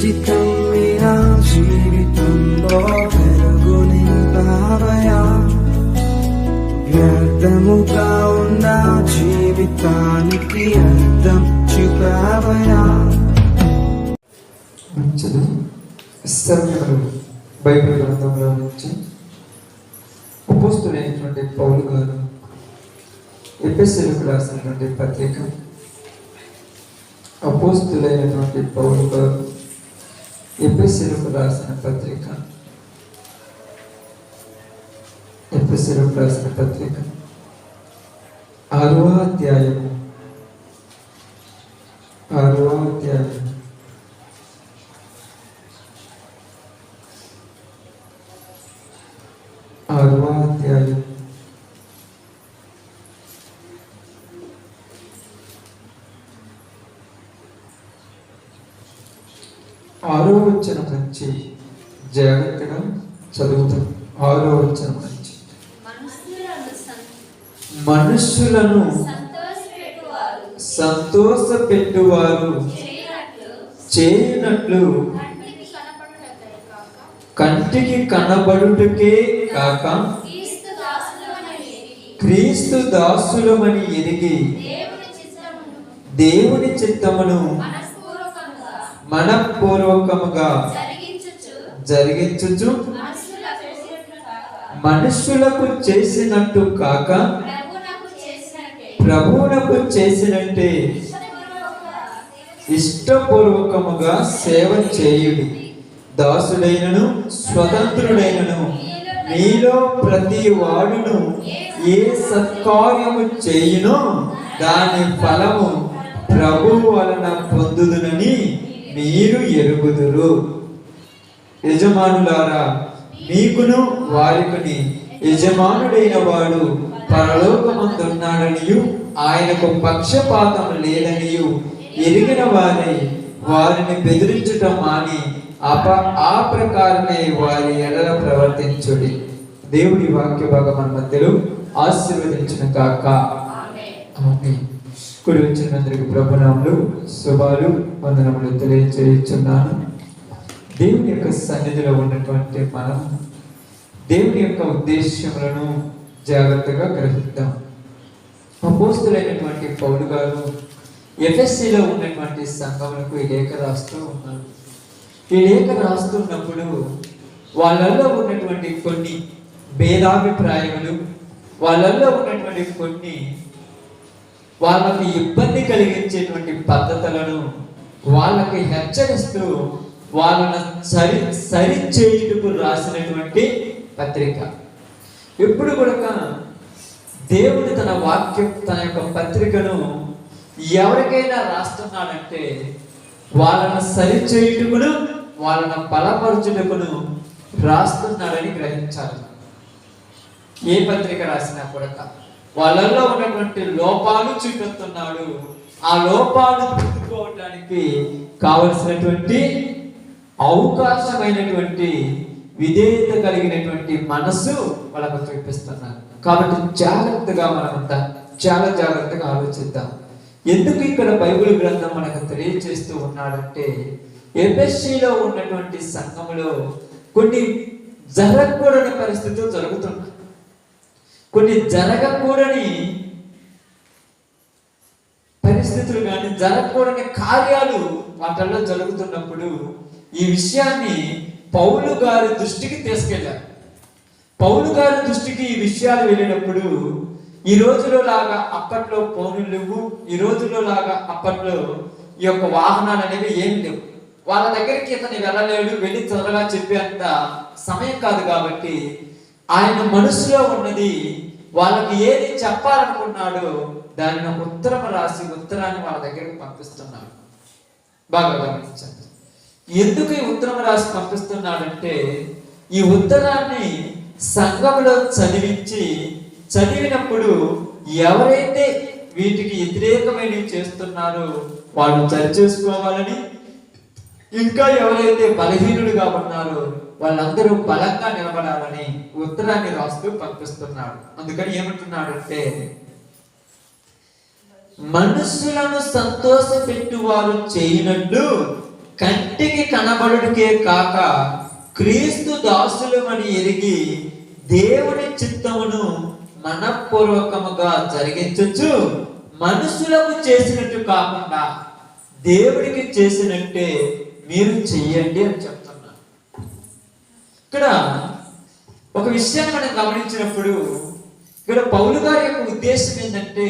జీవితం మీరా జీవితంలో వెలుగు నింపావయా, వ్యర్థముగా ఉన్న జీవితానికి అర్థం చూపావయా. మంచిది. ఇస్తరు బైబిల్ గ్రంథంలో నుంచి అపోస్తులైనటువంటి పౌలు గారు ఎఫెసీయులకు రాసినటువంటి పత్రిక, అపోస్తులైనటువంటి పౌలు గారు ఎఫెసీయులకు రాసిన పత్రిక, ఎఫెసీయులకు రాసిన పత్రిక 6వ అధ్యాయము 6వ అధ్యాయం 6వ అధ్యాయం 6వ వచనం నుంచి జాగ్రత్తగా చదువుతాం. 6వ వచనం నుంచి మనుషులను సంతోషపెట్టువారు చేయనట్లు కంటికి కనబడుటకే కాక క్రీస్తు దాసులమని ఎరిగి దేవుని చిత్తమును మనఃపూర్వకముగా జరిగించుచు మనుషులకు చేసినట్టు కాక ప్రభువునకు చేసినట్టే ఇష్టపూర్వకముగా సేవ చేయుడి. దాసుడైనను స్వతంత్రుడైనను మీలో ప్రతి వాడును ఏ సత్కార్యము చేయునో దాని ఫలము ప్రభువు వలన పొందుదునని మీరు ఎరుగుదురు. యజమానులారా, మీకును వారికుని యజమానుడైన వాడు పరలోకమందున్నాడనియు ఆయనకు పక్షపాతం లేదనియు ఎరిగిన వారై వారిని బెదిరించటం మాని ఆ ప్రకారమే వారి ఎడల ప్రవర్తించుడి. దేవుడి వాక్య భాగం మన మధ్యలో ఆశీర్వదించిన కాక. కుడి వచ్చినందరికి ప్రభునాములు శుభాలు వందనములు తెలియజేయుచున్నాను. దేవుని యొక్క సన్నిధిలో ఉన్నటువంటి మనం దేవుని యొక్క ఉద్దేశ్యములను జాగ్రత్తగా గ్రహిద్దాం. అపోస్తులైనటువంటి పౌలు గారు ఎఫెసీలో ఉన్నటువంటి సంఘములకు ఈ లేఖ రాస్తూ ఉన్నారు. ఈ లేఖ రాస్తున్నప్పుడు వాళ్ళల్లో ఉన్నటువంటి కొన్ని భేదాభిప్రాయములు, వాళ్ళల్లో ఉన్నటువంటి కొన్ని వాళ్ళకి ఇబ్బంది కలిగించేటువంటి పద్ధతులను వాళ్ళకి హెచ్చరిస్తూ వాళ్ళను సరి చేయుటకు రాసినటువంటి పత్రిక. ఎప్పుడు కూడా దేవుడు తన వాక్యం, తన యొక్క పత్రికను ఎవరికైనా రాస్తున్నాడంటే వాళ్ళను సరిచేయుటకును వాళ్ళను బలపరచుటకును రాస్తున్నాడని గ్రహించాలి. ఏ పత్రిక రాసినా కూడా వాళ్ళల్లో ఉన్నటువంటి లోపాలు చూపిస్తున్నాడు. ఆ లోపాలు తిట్టుకోవడానికి కావలసినటువంటి అవకాశమైనటువంటి విధేయత కలిగినటువంటి మనసు వాళ్ళకు చూపిస్తున్నారు. కాబట్టి జాగ్రత్తగా మనమంతా చాలా జాగ్రత్తగా ఆలోచిద్దాం. ఎందుకు ఇక్కడ బైబిల్ గ్రంథం మనకు తెలియజేస్తూ ఉన్నాడంటే ఎఫెసీలో ఉన్నటువంటి సంఘములో కొన్ని జరగకూడని పరిస్థితులు జరుగుతున్నాయి. కొన్ని జరగకూడని పరిస్థితులు కానీ జరగకూడని కార్యాలు వాటిల్లో జరుగుతున్నప్పుడు ఈ విషయాన్ని పౌలు గారి దృష్టికి తీసుకెళ్ళారు. పౌలు గారి దృష్టికి ఈ విషయాలు వెళ్ళినప్పుడు ఈ రోజులో లాగా అప్పట్లో ఫోన్లు లేవు, ఈ రోజుల్లో లాగా అప్పట్లో ఈ యొక్క వాహనాలు అనేవి ఏం లేవు. వాళ్ళ దగ్గరికి ఇతను వెళ్ళలేడు, వెళ్ళి త్వరగా చెప్పేంత సమయం కాదు. కాబట్టి ఆయన మనసులో ఉన్నది వాళ్ళకి ఏది చెప్పాలనుకున్నాడో దానిని ఉత్తరం రాసి ఉత్తరాన్ని వాళ్ళ దగ్గరికి పంపిస్తున్నాడు. బాగా గమనించండి. ఎందుకు ఈ ఉత్తరం రాసి పంపిస్తున్నాడంటే ఈ ఉత్తరాన్ని సంఘంలో చదివినప్పుడు ఎవరైతే వీటికి వ్యతిరేకమైనవి చేస్తున్నారో వాళ్ళు సరి చేసుకోవాలని, ఇంకా ఎవరైతే బలహీనులుగా ఉన్నారో వాళ్ళందరూ బలంగా నిలబడాలని ఉత్తరాన్ని రాస్తూ పంపిస్తున్నాడు. అందుకని ఏమంటున్నాడంటే మనుషులను సంతోషపెట్టువారు చేయనట్లు కంటికి కనబడుటకే కాక క్రీస్తు దాసులమని ఎరిగి దేవుని చిత్తమును మనఃపూర్వకముగా జరిగించచ్చు మనుషులకు చేసినట్టు కాకుండా దేవుడికి చేసినట్టే మీరు చెయ్యండి అని చెప్తున్నా. ఇక్కడ ఒక విషయాన్ని మనం గమనించినప్పుడు ఇక్కడ పౌలు గారి యొక్క ఉద్దేశం ఏంటంటే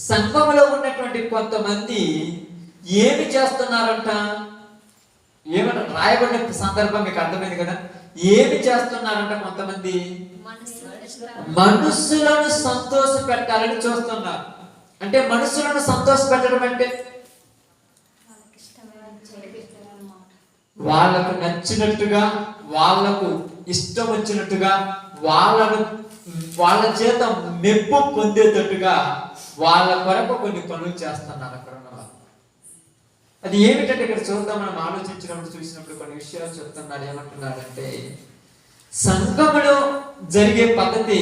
సంఘంలో ఉన్నటువంటి కొంతమంది ఏమి చేస్తున్నారంట, ఏమన్నా రాయబడిన సందర్భం మీకు అర్థమైంది కదా. ఏమి చేస్తున్నారంట, కొంతమంది మనుషులను సంతోష పెట్టాలని చూస్తున్నారు. అంటే మనుషులను సంతోష పెట్టడం అంటే వాళ్ళకు నచ్చినట్టుగా, వాళ్ళకు ఇష్టం వచ్చినట్టుగా, వాళ్ళ చేత మెప్పు పొందేటట్టుగా వాళ్ళ కొరకు కొన్ని పనులు చేస్తున్నారు అక్కడ ఉన్న వాళ్ళు. అది ఏమిటంటే ఇక్కడ చూద్దాం, మనం ఆలోచించినప్పుడు చూసినప్పుడు కొన్ని విషయాలు చెప్తున్నాడు. ఏమంటున్నాడంటే సంఘములో జరిగే పద్ధతి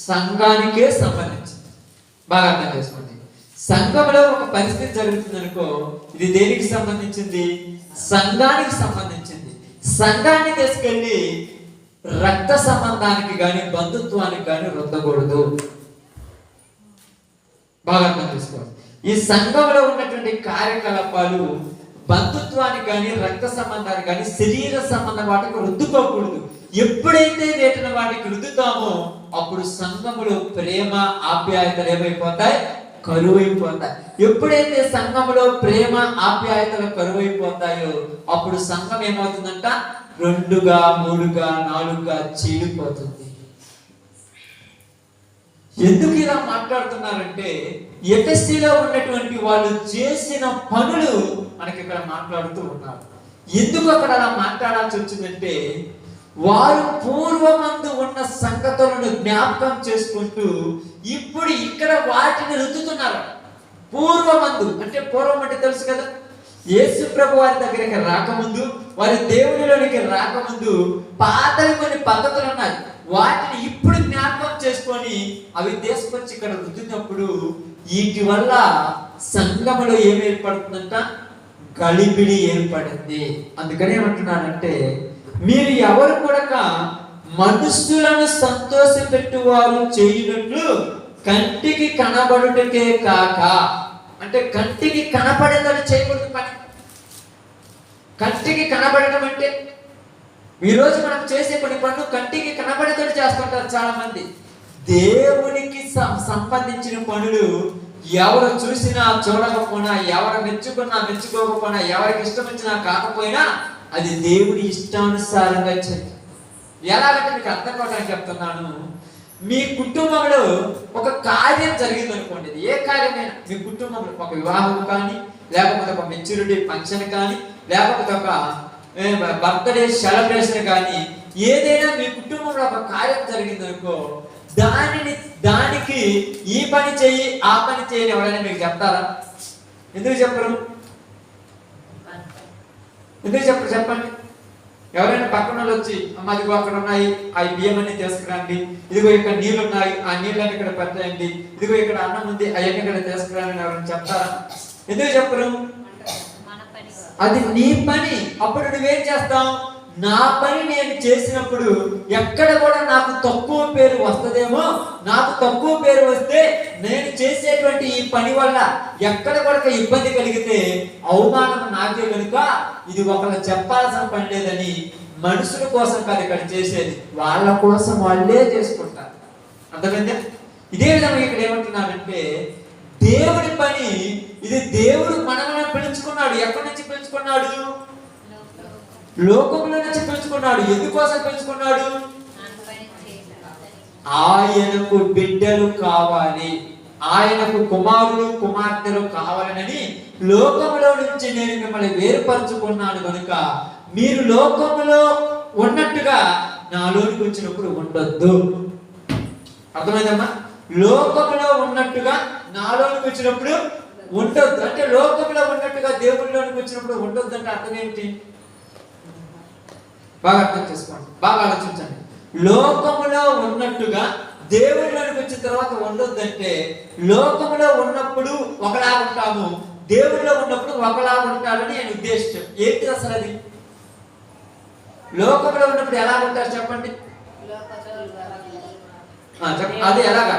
సంఘానికే సంబంధించింది. బాగా అర్థం చేసుకోండి. సంఘంలో ఒక పరిస్థితి జరుగుతుంది అనుకో, ఇది దేనికి సంబంధించింది? సంఘానికి సంబంధించింది. సంఘాన్ని తీసుకెళ్ళి రక్త సంబంధానికి గాని బంధుత్వానికి గాని రుద్దకూడదు. బాగా అర్థం చేసుకోండి. ఈ సంఘంలో ఉన్నటువంటి కార్యకలాపాలు బంధుత్వానికి కానీ రక్త సంబంధానికి కానీ శరీర సంబంధం వాటికి రుద్దుకోకూడదు. ఎప్పుడైతే వేటిన వాటికి రుద్దుతామో అప్పుడు సంఘములో ప్రేమ ఆప్యాయతలు ఏమైపోతాయి? కరువైపోతాయి. ఎప్పుడైతే సంఘములో ప్రేమ ఆప్యాయతలు కరువైపోతాయో అప్పుడు సంఘం ఏమవుతుందంట? 2గా 3గా 4గా చీలిపోతుంది. ఎందుకు ఇలా మాట్లాడుతున్నారంటే ఎఫెసీలో ఉన్నటువంటి వాళ్ళు చేసిన పనులు మనకి ఇక్కడ మాట్లాడుతూ ఉన్నారు. ఎందుకు అక్కడ అలా మాట్లాడాల్సి వచ్చిందంటే వారు పూర్వమందు ఉన్న సంగతులను జ్ఞాపకం చేసుకుంటూ ఇప్పుడు ఇక్కడ వాటిని రుద్దుతున్నారు. పూర్వమందు అంటే పూర్వం అంటే తెలుసు కదా, యేసు ప్రభు వారి దగ్గరికి రాకముందు, వారి దేవునిలోనికి రాకముందు పాతవి కొన్ని పద్ధతులు ఉన్నాయి. వాటిని ఇప్పుడు జ్ఞాపకం చేసుకొని అవి తీసుకొచ్చి ఇక్కడ రుద్దినప్పుడు వీటి వల్ల సంఘములో ఏమి ఏర్పడుతుందంట? గలిబిడి ఏర్పడింది. అందుకని ఏమంటున్నానంటే మీరు ఎవరు కూడా మనుషులను సంతోషపెట్టువారు చేయునట్లు కంటికి కనబడుటకే కాక, అంటే కంటికి కనపడేదని చేయకూడదు పని. కంటికి కనబడటం అంటే ఈరోజు మనం చేసే కొన్ని పనులు కంటికి కనబడేదని చేస్తుంటారు చాలా మంది. దేవునికి సంబంధించిన పనులు ఎవరు చూసినా చూడకపోయినా, ఎవరు మెచ్చుకున్నా మెచ్చుకోకపోయినా, ఎవరికి ఇష్టం వచ్చినా కాకపోయినా అది దేవుని ఇష్టానుసారంగా చేయాలి. ఎలాగంటే మీకు అర్థం కావడానికి చెప్తున్నాను. మీ కుటుంబంలో ఒక కార్యం జరిగింది అనుకోండి, ఏ కార్యమైనా మీ కుటుంబంలో ఒక వివాహం కానీ, లేకపోతే ఒక మెచ్యూరిటీ ఫంక్షన్ కానీ, లేకపోతే ఒక బర్త్డే సెలబ్రేషన్ కానీ, ఏదైనా మీ కుటుంబంలో ఒక కార్యం జరిగింది అనుకో, దానికి ఈ పని చెయ్యి ఆ పని చేయని ఎవరైనా మీకు చెప్తారా? ఎందుకు చెప్పరు? ఎందుకు చెప్పరు చెప్పండి. ఎవరైనా పక్కన వాళ్ళు వచ్చి అమ్మ ఇదిగో అక్కడ ఉన్నాయి ఆ బియ్యం అన్ని తీసుకురండి, ఇదిగో ఇక్కడ నీళ్ళు ఉన్నాయి ఆ నీళ్ళని ఇక్కడ పెట్టండి, ఇదిగో ఇక్కడ అన్నం ఉంది అవన్నీ ఇక్కడ తీసుకురండి ఎవరైనా చెప్తారా? ఎందుకు చెప్పరు? అది నీ పని. అప్పుడు నువ్వేం చేస్తావు? నా పని నేను చేసినప్పుడు ఎక్కడ కూడా నాకు తక్కువ పేరు వస్తుందేమో, నాకు తక్కువ పేరు వస్తే నేను చేసేటువంటి ఈ పని వల్ల ఎక్కడ కూడా ఇబ్బంది కలిగితే అవమానం నాకే కనుక ఇది ఒకళ్ళు చెప్పాల్సిన పని లేదని మనుషుల కోసం కాదు ఇక్కడ చేసేది, వాళ్ళ కోసం వాళ్ళే చేసుకుంటారు. అర్థమైందా? ఇదే విధంగా ఇక్కడ ఏమంటున్నానంటే దేవుడి పని ఇది. దేవుడు మనల్ని పిలుచుకున్నాడు. ఎక్కడి నుంచి పిలుచుకున్నాడు? లోకంలో నుంచి పిలుచుకున్నాడు. ఎందుకోసం పిలుచుకున్నాడు? ఆయనకు బిడ్డలు కావాలి, ఆయనకు కుమారులు కుమార్తెలు కావాలని లోకంలో నుంచి నేను మిమ్మల్ని వేరుపరుచుకున్నాను కనుక మీరు లోకంలో ఉన్నట్టుగా నాలోనికి వచ్చినప్పుడు ఉండొద్దు. అర్థమైందమ్మా? లోకంలో ఉన్నట్టుగా నాలోనికి వచ్చినప్పుడు ఉండొద్దు అంటే లోకంలో ఉన్నట్టుగా దేవుళ్ళలోనికి వచ్చినప్పుడు ఉండొద్దు అంటే అర్థం ఏమిటి? బాగా అర్థం చేసుకోండి, బాగా ఆలోచించండి. లోకములో ఉన్నట్టుగా దేవుళ్ళలోకి వచ్చిన తర్వాత ఉండొద్దంటే లోకములో ఉన్నప్పుడు ఒకలా ఉంటాము, దేవుళ్ళో ఉన్నప్పుడు ఒకలా ఉంటారని నేను ఉద్దేశించాను. ఏంటి అసలు అది? లోకంలో ఉన్నప్పుడు ఎలా ఉంటారు చెప్పండి? అది ఎలాగా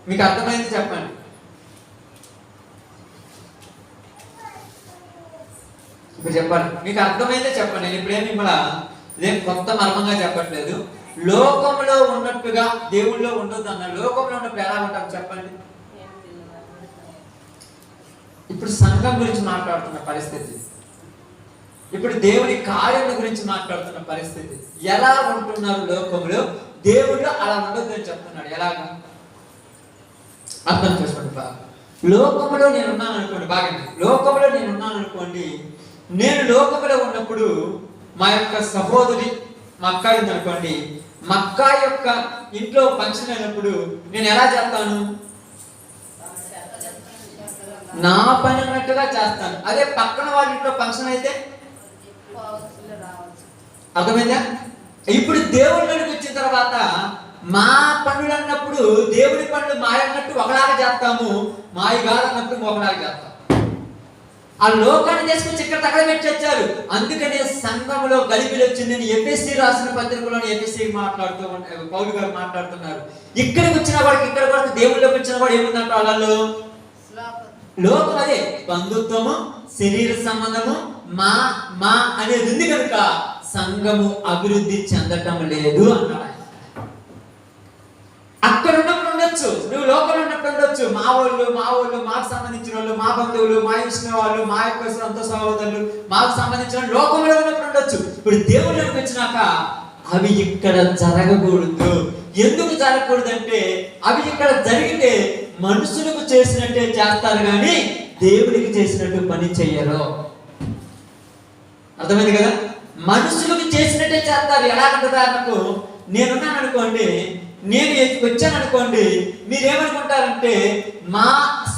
మీకు అర్థమైంది చెప్పండి. ఇప్పుడు చెప్పండి, మీకు అర్థమైందే చెప్పండి. నేను ఇప్పుడేం మిమ్మల్ని ఇదేం కొత్త మర్మంగా చెప్పట్లేదు. లోకంలో ఉన్నట్టుగా దేవుళ్ళో ఉండదు అన్న. లోకంలో ఉన్నప్పుడు ఎలా ఉంటాం చెప్పండి? ఇప్పుడు సంఘం గురించి మాట్లాడుతున్న పరిస్థితి, ఇప్పుడు దేవుని కార్యం గురించి మాట్లాడుతున్న పరిస్థితి. ఎలా ఉంటున్నారు లోకంలో? దేవుళ్ళు అలా ఉండదు అని చెప్తున్నాడు. ఎలాగా అర్థం చేసుకోండి బాగా. లోకంలో నేను ఉన్నాను అనుకోండి, బాగా లోకంలో నేను ఉన్నాను అనుకోండి. నేను లోకంలో ఉన్నప్పుడు మా యొక్క సహోదరి మా అక్క ఉందనుకోండి, మా అక్క యొక్క ఇంట్లో ఫంక్షన్ అయినప్పుడు నేను ఎలా చేస్తాను? నా పని అన్నట్టుగా చేస్తాను. అదే పక్కన వాళ్ళ ఇంట్లో ఫంక్షన్ అయితే అర్థమైందా? ఇప్పుడు దేవుళ్ళకి వచ్చిన తర్వాత మా పనులు అన్నప్పుడు దేవుడి పనులు మాయ అన్నట్టు ఒకలాగా చేస్తాము, మాయ కాదన్నట్టు ఒకలాగా చేస్తాం. ఆ లోకాన్ని తీసుకొచ్చి ఇక్కడ తగలబెట్టి వచ్చారు. అందుకనే సంఘంలో గలిబిలి వచ్చిందని ఎఫెసీ రాసిన పత్రికలో ఎఫెసీ పౌలు గారు మాట్లాడుతున్నారు. ఇక్కడికి వచ్చిన వాడికి ఇక్కడ వరకు దేవుళ్ళకి వచ్చిన వాడు ఏముందంట వాళ్ళలో? లోకం అదే బంధుత్వము, శరీర సంబంధము, మా మా అనేది ఉంది కనుక సంఘము అభివృద్ధి చెందటం లేదు అన్నాడు. అక్కడ ఉన్నప్పుడు ఉండొచ్చు, నువ్వు లోకంలో ఉన్నప్పుడు ఉండొచ్చు. మా వాళ్ళు మాకు సంబంధించిన వాళ్ళు, మా బంధువులు, మా ఇచ్చిన వాళ్ళు, మా యొక్క సొంత సహోదరులు, మాకు సంబంధించిన లోకంలో ఉన్నప్పుడు ఉండొచ్చు. ఇప్పుడు దేవుళ్ళకి వచ్చినాక అవి ఇక్కడ జరగకూడదు. ఎందుకు జరగకూడదు అంటే అవి ఇక్కడ జరిగితే మనుషులకు చేసినట్టే చేస్తారు కానీ దేవుడికి చేసినట్టు పని చెయ్యరు. అర్థమైంది కదా? మనుషులకు చేసినట్టే చేస్తారు. ఎలాగంటే ఉదాహరణకు నేనున్నాను అనుకోండి, నేను వచ్చాను అనుకోండి, మీరేమనుకుంటారంటే మా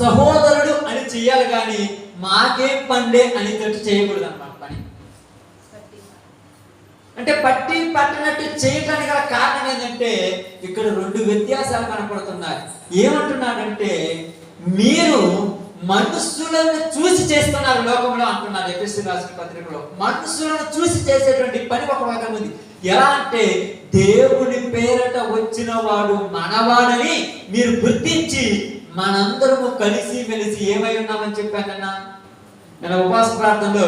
సహోదరుడు అని చెయ్యాలి కానీ మాకేం పండే అని తట్టు చేయకూడదు అన్నమాట పని. అంటే పట్టి పట్టినట్టు చేయటానికి గల కారణం ఏంటంటే ఇక్కడ రెండు వ్యత్యాసాలు కనపడుతున్నాయి. ఏమంటున్నాడంటే మీరు మనుషులను చూసి చేస్తున్నారు లోకంలో అంటున్నారు. ఎఫెసీ రాసిన పత్రికలో మనుషులను చూసి చేసేటువంటి పని ఒక భాగం ఉంది. ఎలా అంటే దేవుని పేరట వచ్చిన వాడు మనవాడని మీరు గుర్తించి మనందరము కలిసి మెలిసి ఏమై ఉన్నామని చెప్పానన్నా. నేను ఉపవాస ప్రార్థనలో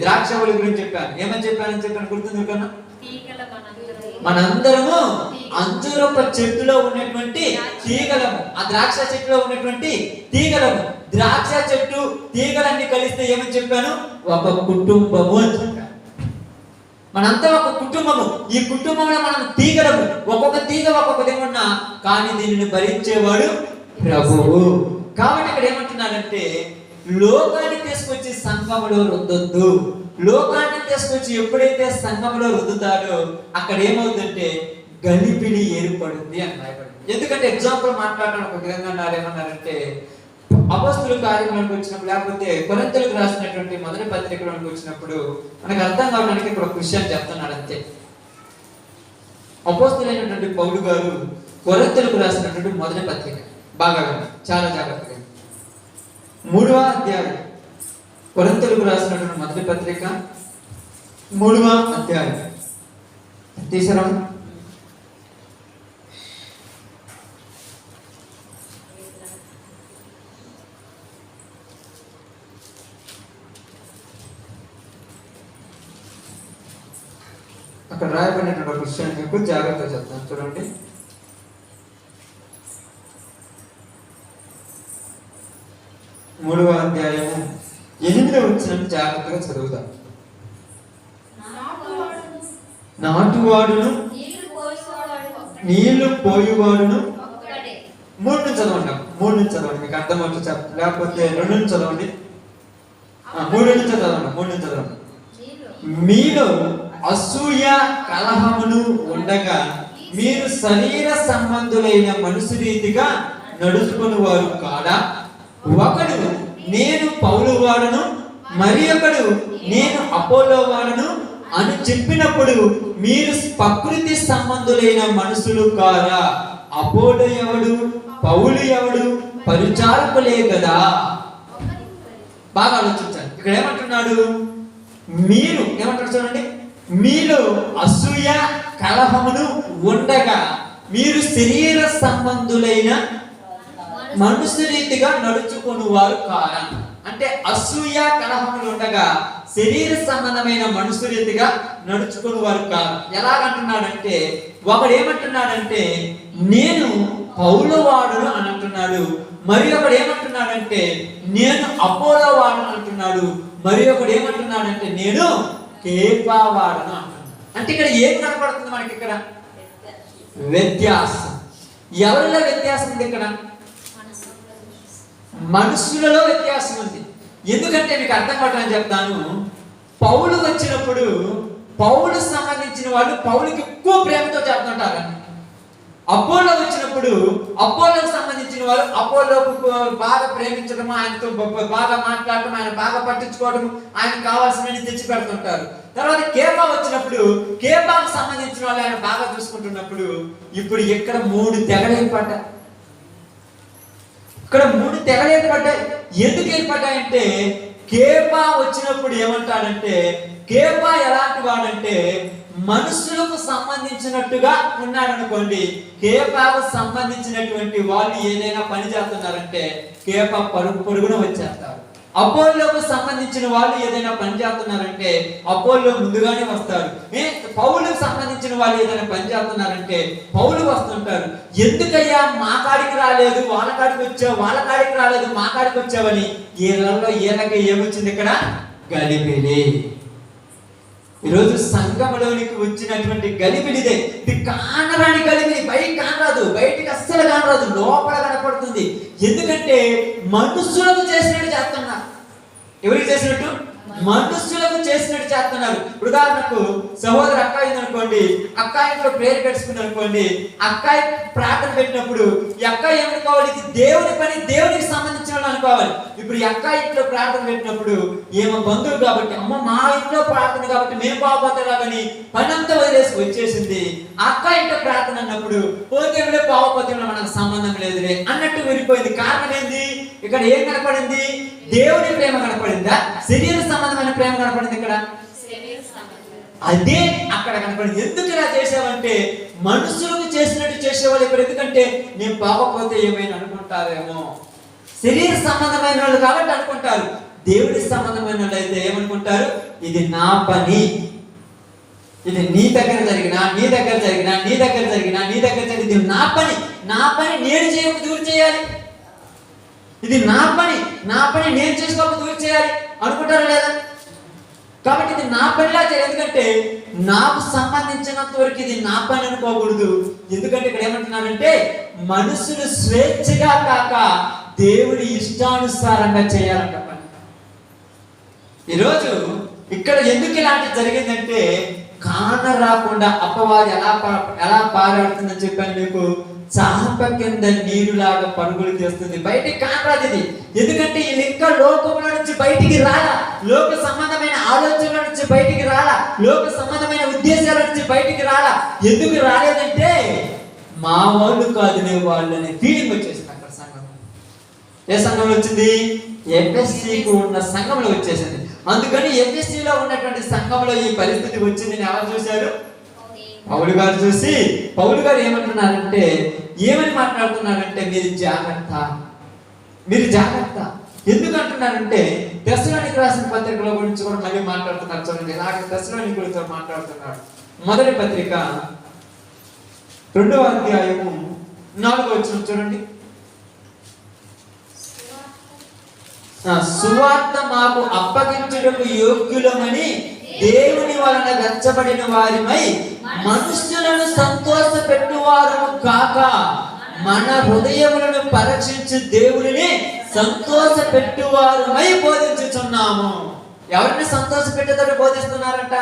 ద్రాక్షవళి గురించి చెప్పాను. ఏమని చెప్పాను గుర్తుంది కన్నా? మనందరము అంజూరపు చెట్టులో ఉన్నటువంటి తీగలము, ఆ ద్రాక్ష చెట్టులో ఉన్నటువంటి తీగలము. ద్రాక్ష చెట్టు తీగలన్నీ కలిస్తే ఏమని చెప్పాను? ఒక కుటుంబము అని చెప్పాను. మనంతా ఒక కుటుంబము. ఈ కుటుంబంలో మనం తీగలము. ఒక్కొక్క తీగ ఒక్కొక్క దేవున్నా కానీ దీనిని భరించేవాడు ప్రభువు. కాబట్టి ఇక్కడ ఏమంటున్నాడంటే లోకాన్ని తీసుకొచ్చి సంఘములో రుద్దొద్దు. లోకాన్ని తీసుకొచ్చి ఎప్పుడైతే సంఘంలో రుద్దుతారో అక్కడ ఏమవుతుందంటే గలిబిలి ఏర్పడుతుంది అని రాయబడింది. ఎందుకంటే ఎగ్జాంపుల్ మాట్లాడడానికి ఒక విధంగా ఏమన్నారంటే అపోస్తుల కార్యక్రమానికి వచ్చినప్పుడు, లేకపోతే కొరింథీయులకు రాసినటువంటి మొదటి పత్రికలోకి వచ్చినప్పుడు మనకు అర్థం కావడానికి ఇక్కడ ఒక విషయాన్ని చెప్తున్నాడు అంతే. అపోస్తులైనటువంటి పౌలు గారు కొరింథీయులకు రాసినటువంటి మొదటి పత్రిక బాగా చాలా జాగ్రత్తగా 3వ అధ్యాయం, కొరింథీయులకు రాసినటువంటి మొదటి పత్రిక 3వ అధ్యాయం తీసారా? అక్కడ రాయబడినటువంటి ఒక విషయాన్ని మీకు జాగ్రత్తగా చెప్తాను చూడండి. మూడవ అధ్యాయము 8వ వచనం జాగ్రత్తగా చదువుతాం. నాటువాడును నీళ్లు పోయేవాడును 3 నుంచి చదవండి. 3 నుంచి చదవండి, మీకు అర్థమవుతుంది. లేకపోతే 2 నుంచి చదవండి. 3 నుంచి చదవండి. మీలో అసూయ కలహమును ఉండగా మీరు శరీర సంబంధులైన మనుషు రీతిగా నడుచుకుని వారు కాడా? ఒకడు నేను పౌలు వాడను, మరి ఒకడు నేను అపోలో వాడను అని చెప్పినప్పుడు మీరు ప్రకృతి సంబంధులైన మనుషులు కారా? అపోలో ఎవడు, పౌలు ఎవడు? పరిచారకులే కదా. బాగా ఆలోచించాలి. ఇక్కడ ఏమంటున్నాడు? మీరు ఏమంటారు చూడండి, మీలో అసూయ కలహమును ఉండగా మీరు శరీర సంబంధులైన మనుషు రీతిగా నడుచుకుని వారు కారా. అంటే అసూయ కలహములు ఉండగా శరీర సంబంధమైన మనుషు రీతిగా నడుచుకుని వారు కారు. ఎలాగంటున్నాడంటే, ఒకడు ఏమంటున్నాడంటే నేను పౌలు వాడును అని అంటున్నాడు, మరి ఒకడు ఏమంటున్నాడంటే నేను అపోలో వాడును అంటున్నాడు, మరి ఒకడు ఏమంటున్నాడంటే నేను కేఫా వాడును అంటున్నాడు. అంటే ఇక్కడ ఏం కనపడుతుంది మనకి? ఇక్కడ వ్యత్యాసం. ఎవరిలో వ్యత్యాసం ఉంది? ఇక్కడ మనుషులలో వ్యత్యాసం ఉంది. ఎందుకంటే మీకు అర్థం కావట్లని చెప్తాను. పౌలు వచ్చినప్పుడు పౌలు సంబంధించిన వాళ్ళు పౌలుకి ఎక్కువ ప్రేమతో చెప్తుంటారు. అపోలో వచ్చినప్పుడు అపోలోకి సంబంధించిన వారు అపోలోకు బాగా ప్రేమించడం, ఆయనతో బాగా మాట్లాడటం, ఆయన బాగా పట్టించుకోవడం, ఆయనకు కావాల్సినవి తెచ్చి పెడుతుంటారు. తర్వాత కేఫా వచ్చినప్పుడు కేఫాకు సంబంధించిన వాళ్ళు ఆయన బాగా చూసుకుంటున్నప్పుడు ఇప్పుడు ఇక్కడ 3 తెగలు ఏర్పడ్డాయి. ఇక్కడ 3 తెగలు ఏర్పడ్డాయి. ఎందుకు ఏర్పడ్డాయంటే కేఫా వచ్చినప్పుడు ఏమంటాడంటే, కేఫా ఎలాంటి వాడంటే మనుషులకు సంబంధించినట్టుగా ఉన్నాడు అనుకోండి. కేఫాకు సంబంధించినటువంటి వాళ్ళు ఏదైనా పని చేస్తున్నారంటే కేఫా పరుగున వచ్చేస్తారు. అపోలోకు సంబంధించిన వాళ్ళు ఏదైనా పని చేస్తున్నారంటే అపోలో ముందుగానే వస్తారు. పౌలుకు సంబంధించిన వాళ్ళు ఏదైనా పని చేస్తున్నారంటే పౌలు వస్తుంటారు. ఎందుకయ్యా మా కాడికి రాలేదు, వాళ్ళ కాడికి వచ్చావు, వాళ్ళ కాడికి రాలేదు మా కాడికి వచ్చావని వీళ్ళలో వీళ్ళకి ఏమొచ్చింది? ఇక్కడ గలిబిలి. ఈరోజు సంఘంలోనికి వచ్చినటువంటి గలిబిలిదే. ఇది కానరాని గలిబిలి. బయట కానరాదు, బయటికి అస్సలు కానరాదు, లోపల కనపడుతుంది. ఎందుకంటే మనుషులకు చేసినట్టు చేస్తున్నారు. ఎవరికి చేసినట్టు? మనుషులకు చేసినట్టు చేస్తున్నారు. ఉదాహరణకు సహోదరు అక్కాయి అనుకోండి, అక్కాయి ఇంట్లో ప్రేయర్ పెట్టుకుంది అనుకోండి, అక్కాయి ప్రార్థన పెట్టినప్పుడు ఈ అక్కాయి ఏమనుకోవాలి? ఇది దేవుని పని, దేవునికి సంబంధించిన అనుకోవాలి. ఇప్పుడు ఈ అక్కాయి ఇంట్లో ప్రార్థన పెట్టినప్పుడు ఏమో బంధువు కాబట్టి, అమ్మ మా ఇంట్లో ప్రార్థన కాబట్టి మేము పావపోతేలాగని పని అంతా వదిలేసి వచ్చేసింది. అక్కాయి ఇంట్లో ప్రార్థన అన్నప్పుడు పోతే పావపోతే మనకు సంబంధం లేదులే అన్నట్టు వెళ్ళిపోయింది. కారణం ఏంది? ఇక్కడ ఏం కనపడింది? దేవుని ప్రేమ కనపడిందా? శరీర సంబంధమైన ప్రేమ కనపడింది. ఇక్కడ అదే అక్కడ కనపడింది. ఎందుకు ఇలా చేసావంటే మనుషులకు చేసినట్టు చేసేవాళ్ళు ఇక్కడ. ఎందుకంటే నేను బాగపోతే ఏమైనా అనుకుంటారేమో. శరీర సంబంధమైన వాళ్ళు కాబట్టి అనుకుంటారు. దేవుడి సంబంధమైన వాళ్ళు అయితే ఏమనుకుంటారు? ఇది నా పని, ఇది నీ దగ్గర జరిగినా, నీ దగ్గర జరిగినా, నీ దగ్గర జరిగినా, నీ దగ్గర జరిగింది, ఇది నా పని, నా పని నేను చేయకపోతే ఎవరు చేయాలి? ఇది నా పని, నా పని నేను చేసుకోకపోతే ఎవరు చేయాలి అనుకుంటారా లేదా? కాబట్టి ఇది నా పనిలా చేయాలి. ఎందుకంటే నాకు సంబంధించినంత వరకు ఇది నా పని అనుకోకూడదు. ఎందుకంటే ఇక్కడ ఏమంటున్నాడంటే మనుషులు స్వేచ్ఛగా కాక దేవుడి ఇష్టానుసారంగా చేయాలంట పని. ఈరోజు ఇక్కడ ఎందుకు ఇలాంటి జరిగిందంటే కాన రాకుండా అపవాది ఎలా పారాడుతుందని చెప్పాను మీకు. చాప కింద నీరులాగా పరుగులు చేస్తుంది. బయటికి కానరాదు ఇది. ఎందుకంటే వీళ్ళు ఇంకా లోకంలో నుంచి బయటికి రాలా, లోక సంబంధమైన ఆలోచనల నుంచి బయటికి రాలా, లోక సంబంధమైన ఉద్దేశాల నుంచి బయటికి రాలా. ఎందుకు రాలేదంటే మా వాళ్ళు కాదులే వాళ్ళు అనే ఫీలింగ్ వచ్చేసింది అక్కడ సంఘంలో. ఏ సంఘంలో వచ్చింది? ఎఫ్ఎస్సికి ఉన్న సంఘంలో వచ్చేసింది. అందుకని ఎఫ్ఎస్సిలో ఉన్నటువంటి సంఘంలో ఈ పరిస్థితి వచ్చిందని ఎవరు చూశారు? పౌలు గారు చూసి పౌలు గారు ఏమంటున్నారంటే, ఏమని మాట్లాడుతున్నారంటే మీరు జాగ్రత్త, మీరు జాగ్రత్త. ఎందుకు అంటున్నారంటే తెస్సలోనికీయులకు రాసిన పత్రికల గురించి కూడా మళ్ళీ మాట్లాడుతున్నారు. చూడండి, ఇలాగే తెస్సలోనికీయులతో మాట్లాడుతున్నాడు. మొదటి పత్రిక 2వ అధ్యాయము 4వ వచనం చూడండి. సువార్త మాకు అప్పగించుటకు యోగ్యులమని దేవుని వలన వెచ్చబడిన వారిమై మనుష్యులను సంతోష పెట్టువారము కాక మన హృదయములను పరీక్షించి దేవుడిని సంతోష పెట్టువారమై బోధించుచున్నాము. ఎవరిని సంతోష పెట్టేటట్టు బోధిస్తున్నారంట?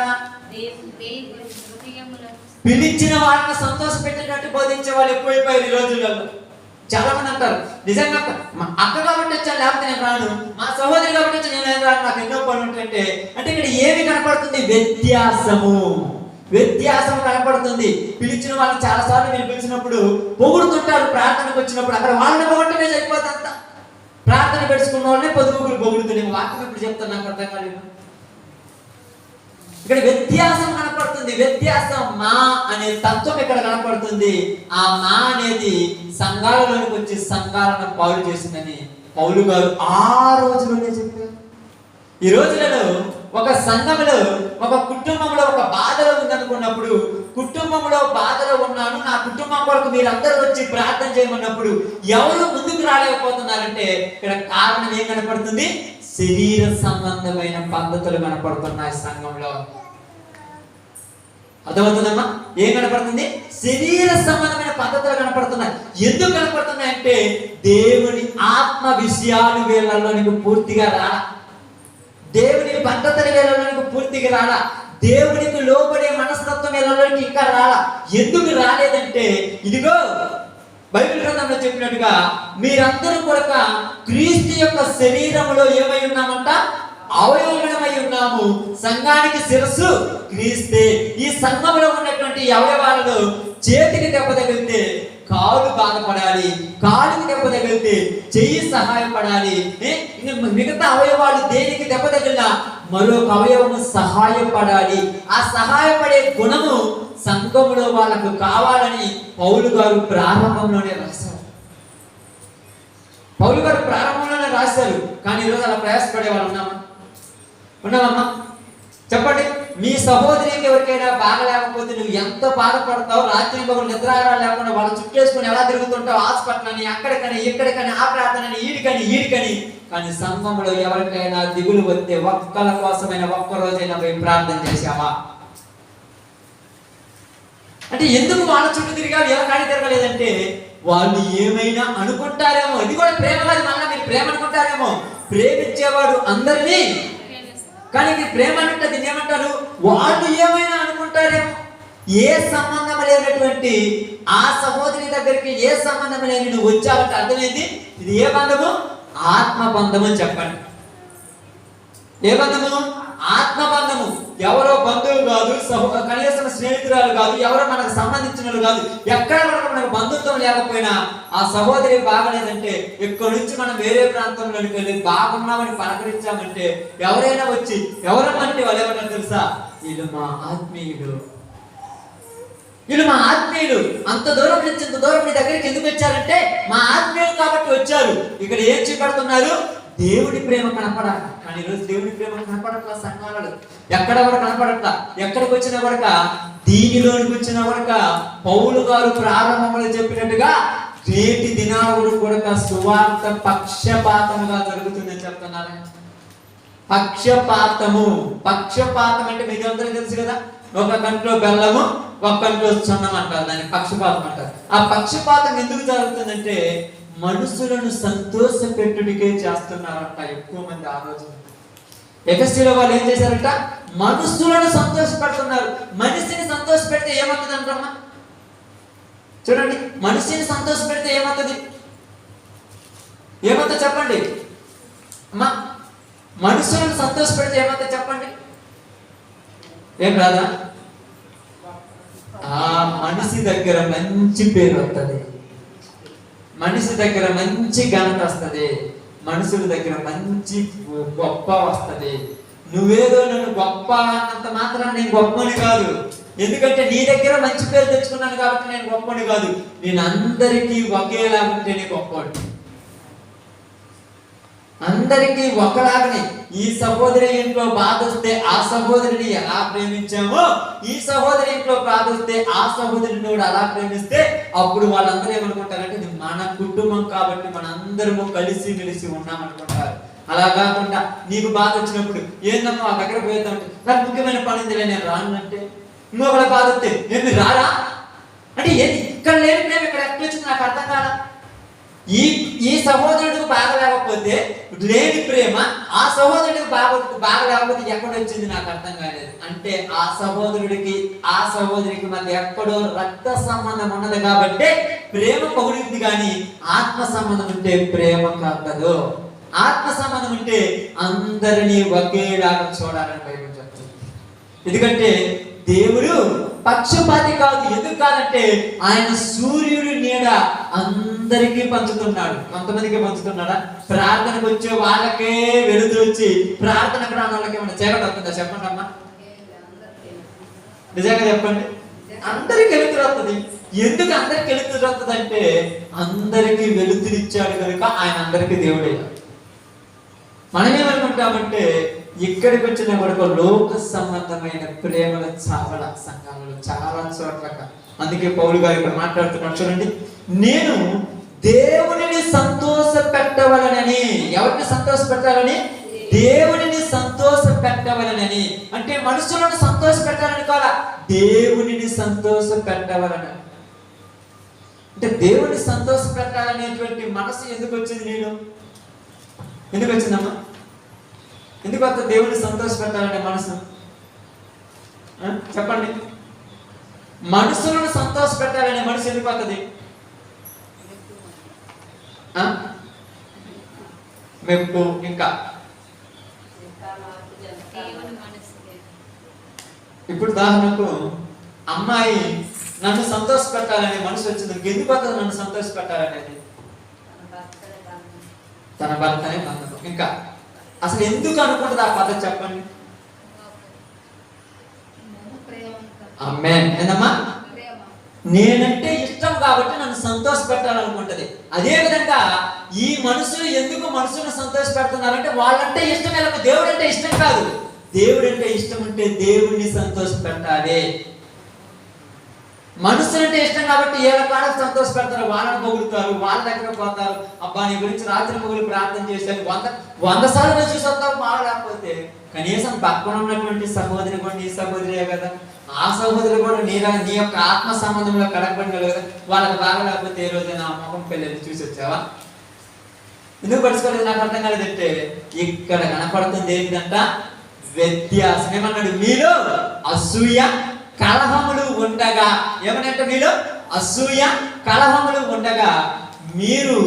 పిలిచిన వారిని సంతోష పెట్టేటట్టు బోధించే వాళ్ళు ఎక్కువైపోయారు ఈ రోజులలో. చాలా మంది అంటారు, నిజంగా మా అక్క కాబట్టి వచ్చాను, లేకపోతే నేను రాను, మా సహోదరి కాబట్టి వచ్చి నేను రాను, నాకు ఎన్నో పనులు ఉంటాయంటే. అంటే ఇక్కడ ఏమి కనపడుతుంది? వ్యత్యాసం కనపడుతుంది. పిలిచిన వాళ్ళు చాలా సార్లు మీరు పిలిచినప్పుడు పొగుడుతుంటారు. ప్రార్థనకు వచ్చినప్పుడు అక్కడ వాళ్ళని పొగట్టమే సరిపోతుందంతా. ప్రార్థన పెట్టుకున్న వాళ్ళనే పొదుపులు పొగుడుతున్నాయి. వాక్యం ఇప్పుడు చెప్తాను, నాకు అర్థం కాలేదు. ఇక్కడ వ్యత్యాసం కనపడుతుంది. వ్యత్యాసం మా అనే తత్వం ఇక్కడ కనపడుతుంది. ఆ మా అనేది సంఘాలలోనికి వచ్చి సంఘాలను పాడు చేసిందని పౌలు గారు ఆ రోజులోనే చెప్పారు. ఈ రోజులలో ఒక సంఘంలో, ఒక కుటుంబంలో ఒక బాధలో ఉందనుకున్నప్పుడు, కుటుంబంలో బాధలో ఉన్నాను, నా కుటుంబం కొరకు మీరందరూ వచ్చి ప్రార్థన చేయమన్నప్పుడు ఎవరు ముందుకు రాలేకపోతున్నారంటే ఇక్కడ కారణం ఏం కనపడుతుంది? శరీర సంబంధమైన పద్ధతులు కనపడుతున్నాయి సంఘంలో. అర్థమవుతుందమ్మా? ఏం కనపడుతుంది? శరీర సంబంధమైన పద్ధతులు కనపడుతున్నాయి. ఎందుకు కనపడుతున్నాయి అంటే దేవుని ఆత్మ విషయాలు వీళ్ళలోనికి పూర్తిగా రాలా, దేవుని పద్ధతుల వీళ్ళలోనికి పూర్తిగా రాలా, దేవునికి లోబడే మనస్తత్వం వీళ్ళలోనికి ఇంకా రాలా. ఎందుకు రాలేదంటే ఇదిగో బైబిల్ గ్రంథంలో చెప్పినట్టుగా మీరందరూ కూడా క్రీస్తు యొక్క శరీరంలో ఏమై ఉన్నామంట? అవయవమై ఉన్నాము. సంఘానికి శిరస్సు క్రీస్తే. ఈ సంఘంలో ఉన్నటువంటి అవయవాలలో చేతికి దెబ్బ తగిలితే కాలు బాధపడాలి, కాలుకి దెబ్బ తగిలితే చెయ్యి సహాయపడాలి. మిగతా అవయవాలు దేనికి దెబ్బ తగిలినా మరొక అవయవము సహాయపడాలి. ఆ సహాయపడే గుణము సంఘములో వాళ్ళకు కావాలని పౌలు గారు ప్రారంభంలోనే రాశారు. పౌలు గారు ప్రారంభంలోనే రాశారు. కానీ ఈరోజు అలా ప్రయాసపడే వాళ్ళు ఉన్నామమ్మా? చెప్పండి. మీ సహోదరికి ఎవరికైనా బాగలేకపోతే నువ్వు ఎంత బాధపడతావు? రాత్రి పగలు నిద్రాహారాలు లేకుండా వాళ్ళు చుట్టేసుకుని ఎలా తిరుగుతుంటావు? హాస్పిటల్ అని, అక్కడికని, ఇక్కడికని, ఆ ప్రార్థనని, ఈడికని. కానీ సంఘంలో ఎవరికైనా దిగులు వస్తే ఒక్కల కోసమైనా ఒక్కరోజైనా పోయి ప్రార్థన చేశావా? అంటే ఎందుకు వాళ్ళ చుట్టూ తిరిగావు, ఎవరి కాడి తిరగలేదంటే వాళ్ళు ఏమైనా అనుకుంటారేమో. ఇది కూడా ప్రేమ కాదు, మళ్ళీ మీరు ప్రేమ అనుకుంటారేమో. ప్రేమించేవాడు అందరినీ, కానీ మీరు ప్రేమ అంటే దీన్ని ఏమంటారు? వాళ్ళు ఏమైనా అనుకుంటారేమో. ఏ సంబంధం లేనటువంటి ఆ సహోదరి దగ్గరికి ఏ సంబంధం లేని నువ్వు వచ్చావంటే అర్థమైంది ఇది ఏ బంధము? ఆత్మ బంధము. చెప్పండి, ఏ బంధము? ఆత్మ బంధము. ఎవరో బంధువులు కాదు, కనీసం స్నేహితురాలు కాదు, ఎవరో మనకు సంబంధించిన కాదు. ఎక్కడ వరకు మనకు బంధుత్వం లేకపోయినా ఆ సహోదరి బాగలేదంటే ఇక్కడ నుంచి మనం వేరే ప్రాంతంలోకి వెళ్ళి బాగున్నామని పలకరించామంటే ఎవరైనా వచ్చి ఎవరమ్మంటే వాళ్ళు ఏమంటారు తెలుసా? వీళ్ళు మా ఆత్మీయులు, వీళ్ళు మా ఆత్మీయులు. అంత దూరం నుంచి ఇంత దూరం మీ దగ్గరికి ఎందుకు వచ్చారంటే మా ఆత్మీయులు కాబట్టి వచ్చారు. ఇక్కడ ఏం చూపెడుతున్నారు? దేవుడి ప్రేమ కనపడాలి. కానీ ఈరోజు దేవుడి ప్రేమ కనపడట్లా సంఘాలలో. ఎక్కడ కూడా కనపడట్లా. ఎక్కడికి వచ్చినా కూడా, దీనిలోనికి వచ్చినా కూడా పౌలు గారు ప్రారంభంలో చెప్పినట్టుగా నేటి దినాలు కూడా సువార్త పక్షపాతముగా జరుగుతుందని చెప్తున్నారు. పక్షపాతము. పక్షపాతం అంటే మీకు అందరికీ తెలుసు కదా, ఒక కంట్లో బెల్లము, ఒక కంట్లో సున్నం అంటారు. దాన్ని పక్షపాతం అంటారు. ఆ పక్షపాతం ఎందుకు జరుగుతుందంటే మనుషులను సంతోష పెట్టుడికే చేస్తున్నారంట ఎక్కువ మంది. ఆ రోజు ఎఫెసీలో వాళ్ళు ఏం చేశారంట? మనుషులను సంతోష పెడుతున్నారు. మనిషిని సంతోష పెడితే ఏమవుతుంది అంటమ్మా? చూడండి, మనిషిని సంతోష పెడితే ఏమవుతుంది? ఏమవుతుంది చెప్పండి అమ్మా? మనుషులను సంతోష పెడితే ఏమవుతుంది చెప్పండి? ఏం రాదా? ఆ మనిషి దగ్గర మంచి పేరు వస్తుంది, మనిషి దగ్గర మంచి ఘనత వస్తుంది, మనుషుల దగ్గర మంచి గొప్ప వస్తుంది. నువ్వేదో నన్ను గొప్ప అన్నంత మాత్రం నేను గొప్పని కాదు. ఎందుకంటే నీ దగ్గర మంచి పేరు తెచ్చుకున్నాను కాబట్టి నేను గొప్పని కాదు. నేను అందరికీ ఒకేలా ఉంటేనే గొప్పవాడు. అందరికీ ఒకలాగనే. ఈ సహోదరి ఇంట్లో బాధ వస్తే ఆ సహోదరిని ఎలా ప్రేమించామో, ఈ సహోదరి ఇంట్లో బాధ వస్తే ఆ సహోదరిని కూడా అలా ప్రేమిస్తే అప్పుడు వాళ్ళందరూ ఏమనుకుంటారంటే ఇది మన కుటుంబం కాబట్టి మనందరము కలిసి మెలిసి ఉన్నామనుకుంటారు. అలా కాకుండా నీకు బాధ వచ్చినప్పుడు ఏందమ్మా ఆ దగ్గర పోయేద్దామంటే నాకు ముఖ్యమైన పని ఉందిలే నేను రాను అంటే, ఇంకొకటి బాధ వస్తే నేను రారా అంటే ఏది ఇక్కడ లేని ప్రేమ ఇక్కడ ఎక్కడ వచ్చింది నాకు అర్థం కాదా? ఈ సహోదరుడికి బాగా లేకపోతే లేని ప్రేమ ఆ సహోదరుడికి బాగా లేకపోతే ఎక్కడ వచ్చింది నాకు అర్థం కాలేదు. అంటే ఆ సహోదరుడికి ఆ సహోదరికి మధ్య ఎక్కడో రక్త సంబంధం ఉన్నది కాబట్టి ప్రేమ పగులుతుంది. కానీ ఆత్మ సంబంధం ఉంటే ప్రేమ కాదు. ఆత్మ సంబంధం ఉంటే అందరినీ ఒకేలాగా చూడాలని బైబిల్ చెప్తుంది. ఎందుకంటే దేవుడు పక్షపాతి కాదు. ఎందుకు కాదంటే ఆయన సూర్యుడి నీడ అందరికీ పంచుతున్నాడు. కొంతమందికి పంచుతున్నాడా? ప్రార్థనకు వచ్చే వాళ్ళకే వెలుతురు వచ్చి ప్రార్థనకు రాని వాళ్ళకి ఏమైనా చీకటి వస్తుందా? చెప్పండి అమ్మా, నిజంగా చెప్పండి. అందరికి వెలుతురు వస్తుంది. ఎందుకు అందరికి వెలుతురు వస్తుంది అంటే అందరికీ వెలుతురు ఇచ్చాడు కనుక ఆయన అందరికీ దేవుడే. మనం ఏమనుకుంటామంటే ఇక్కడికి వచ్చిన వరకు లోక సంబంధమైన ప్రేమల చావల సంఘాలలో చాలా చోట్ల. అందుకే పౌలు గారు ఇక్కడ మాట్లాడుతున్నాడు చూడండి, నేను దేవునిని సంతోష పెట్టవలనని. ఎవరిని సంతోష పెట్టాలని? దేవునిని సంతోష పెట్టవలనని. అంటే మనుషులను సంతోష పెట్టాలని కాదా, దేవునిని సంతోష పెట్టవలని. అంటే దేవుని సంతోష పెట్టాలనేటువంటి మనసు ఎందుకు వచ్చింది? నేను ఎందుకు వచ్చిందమ్మా? ఎందుకు అంత దేవుని సంతోష పెట్టాలనే మనసు? చెప్పండి. మనుషులను సంతోష పెట్టాలనే మనసు ఎందుకు వస్తుంది? మెప్పు, ఇంకా ఇప్పుడు ఉదాహరణకు అమ్మాయి నన్ను సంతోష పెట్టాలనే మనసు వచ్చింది. ఎందుకు వస్తుంది నన్ను సంతోష పెట్టాలనేది? తన భర్తనే బంధం. ఇంకా అసలు ఎందుకు అనుకుంటుంది ఆ పద్ధతి? చెప్పండి. ఆమేన్. ఏందమ్మా? నేనంటే ఇష్టం కాబట్టి నన్ను సంతోష పెట్టాలనుకుంటది. అదే విధంగా ఈ మనుషులు ఎందుకు మనుషులను సంతోష పెడుతున్నారంటే వాళ్ళంటే ఇష్టం, వీళ్ళకు దేవుడు అంటే ఇష్టం కాదు. దేవుడు అంటే ఇష్టం ఉంటే దేవుడిని సంతోష పెట్టాలి. మనుషులంటే ఇష్టం కాబట్టి ఏళ్ళ కాడకు సంతోష పెడతారు, వాళ్ళని పొగుడుతారు, వాళ్ళ దగ్గర పోతారు. అబ్బా నీ గురించి రాత్రి మొగులు ప్రార్థన చేశాను, 100 సార్లు చూసి వస్తావు. బాగలేకపోతే కనీసం పక్కన ఉన్నటువంటి సహోదరి కూడా నీ సహోదరియే కదా, ఆ సహోదరి కూడా నీ యొక్క ఆత్మ సంబంధంలో కడగబడిన కదా. వాళ్ళకి బాగలేకపోతే ఏ రోజైనా ఆ ముఖం పెళ్ళి చూసి వచ్చావా? ఎందుకు పడుచుకోలేదు? నాకు అర్థం కాలేదంటే ఇక్కడ కనపడుతుంది ఏంటంట వ్యత్యాసం. ఏమన్నాడు? మీలో అసూయ కలహములు ఉండగా. ఏమనంటే మీలో అసూయ కలహములు ఉండగా మీరు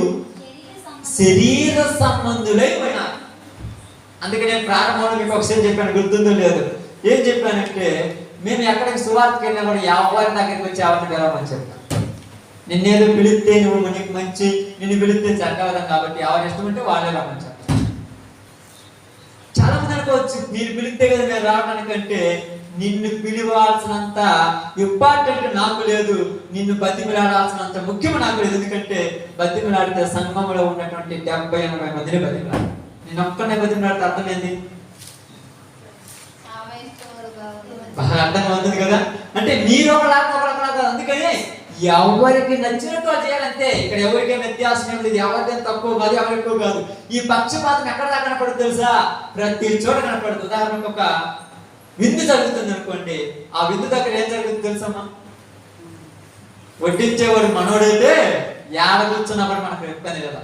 శరీర సంబంధులై ఉన్నారు. అందుకే నేను ప్రారంభంలో మీకు ఒకసారి చెప్పాను, గుర్తుందో లేదు. ఏం చెప్పానంటే మేము ఎక్కడికి సువార్తకి వెళ్ళినా కూడా ఎవరి దగ్గరికి వచ్చి ఎవరిని పిలవమని చెప్తాను. నిన్నేదో పిలిస్తే నువ్వు నీకు మంచి, నిన్ను పిలిస్తే చక్కవరం కాబట్టి ఎవరి ఇష్టం ఉంటే వాళ్ళే రమ్మని చెప్తాను. చాలా మంది అనుకోవచ్చు మీరు పిలిస్తే కదా నేను రావడానికంటే. నిన్ను పిలవాల్సినంత ఇంపార్టెంట్ నాకు లేదు, నిన్ను బతిమిలాడాల్సినంత ముఖ్యం నాకు లేదు. ఎందుకంటే బతిమిలాడితే సంఘంలో ఉన్నటువంటి 70-80 మందిని బతిమిలాడు. నేను ఒక్కనే బతిమిలాడితే అర్థమైంది, బాగా అర్థమవుతుంది కదా. అంటే మీరు ఒకలాగా కాదు. అందుకని ఎవరికి నచ్చినట్టు చేయాలంతే. ఇక్కడ ఎవరికే వ్యత్యాసం ఏం లేదు, ఎవరికైనా తక్కువ కాదు, ఎవరు ఎక్కువ కాదు. ఈ పక్షపాతం ఎక్కడ దాకా కనపడుతుంది తెలుసా? ప్రతి చోట కనపడుతుంది. ఉదాహరణకు ఒక విందు జరుగుతుంది అనుకోండి, ఆ విందు దగ్గర ఏం జరుగుతుంది తెలుసమ్మా? వడ్డించేవాడు మనోడైతే ఏడ కూర్చున్నప్పుడు మనకు ఇబ్బంది కదా.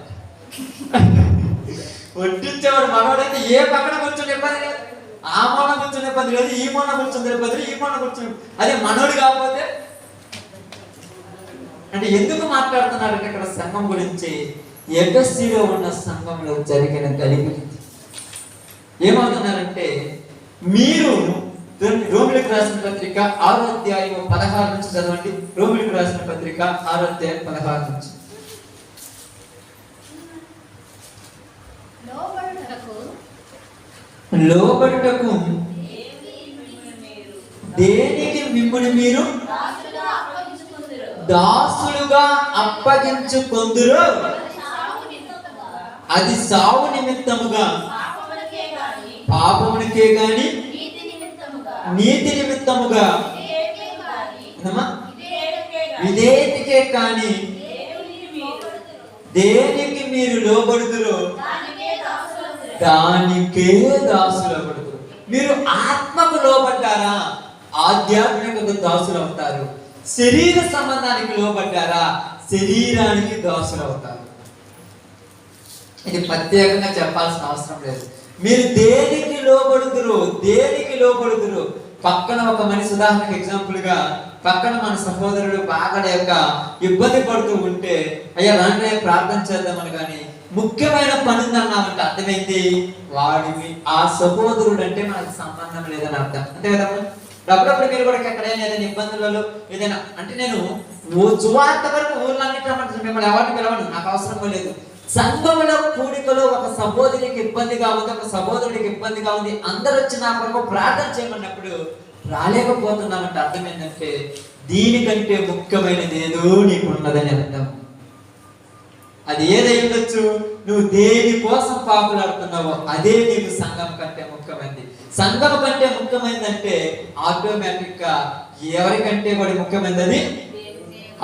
వడ్డించేవాడు మనోడైతే ఏ పక్కన కూర్చొని ఇబ్బంది లేదు, ఆ మూల కూర్చొని ఇబ్బంది లేదు, ఈ మూల కూర్చొని ఇబ్బంది లేదు, ఈ మూల కూర్చొని. అదే మనోడు కాకపోతే అంటే ఎందుకు మాట్లాడుతున్నారంటే ఇక్కడ సంఘం గురించి ఎఫెసీలో ఉన్న సంఘంలో జరిగిన గలిబిలి. ఏమవుతున్నారంటే మీరు రోమిలకు రాసిన పత్రిక 6వ అధ్యాయం 16 నుంచి చదవండి. రోమిలకు రాసిన పత్రిక 6వ అధ్యాయం 16 నుంచి. లోబడుటకు దేనికి మిమ్ముని మీరు దాసులుగా అప్పగించుకొందురు, అది సావు నిమిత్తముగా, పాపమునికే గాని నీతి నిమిత్తముగా, విధేయతకే కాని దేనికి మీరు లోబడుదురో దానికే దాసులబడుదురు. మీరు ఆత్మకు లోబడ్డారా, ఆధ్యాత్మిక దాసులు అవుతారు. శరీర సంబంధానికి లోబడ్డారా, శరీరానికి దాసులు అవుతారు. ఇది ప్రత్యేకంగా చెప్పాల్సిన అవసరం లేదు. మీరు దేనికి లోబడుదురు, దేనికి లోబడుదురు. పక్కన ఒక మనిషి, ఉదాహరణకు ఎగ్జాంపుల్ గా పక్కన మన సహోదరుడు బాగా లేక ఇబ్బంది పడుతూ ఉంటే అయ్యా రాంటే ప్రార్థన చేద్దామని కానీ ముఖ్యమైన పని ఉందన్నామంటే అర్థమైంది వాడికి ఆ సహోదరుడు అంటే మనకు సంబంధం లేదని అర్థం. అంతే కదమ్మా? అప్పుడప్పుడు మీరు కూడా ఎక్కడైనా ఏదైనా ఇబ్బందులలో ఏదైనా అంటే నేను సువార్త వరకు ఊర్లన్నిటి మిమ్మల్ని ఎవరిని పిలవను, నాకు అవసరం లేదు. సంఘములో కూడికలో ఒక సహోదరికి ఇబ్బందిగా ఉంది, ఒక సహోదరుడికి ఇబ్బందిగా ఉంది, అందరూ వచ్చి నా కొరకు ప్రార్థన చేయమన్నప్పుడు రాలేకపోతున్నామంటే అర్థం ఏంటంటే దీనికంటే ముఖ్యమైనది ఏదో నీకు ఉన్నదని అర్థం. అది ఏదై ఉండొచ్చు, నువ్వు దేని కోసం పాకులాడుతున్నావో అదే నీకు సంఘం కంటే ముఖ్యమైనది. సంఘం కంటే ముఖ్యమైనదంటే ఆటోమేటిక్ గా ఎవరికంటే కూడా ముఖ్యమైనది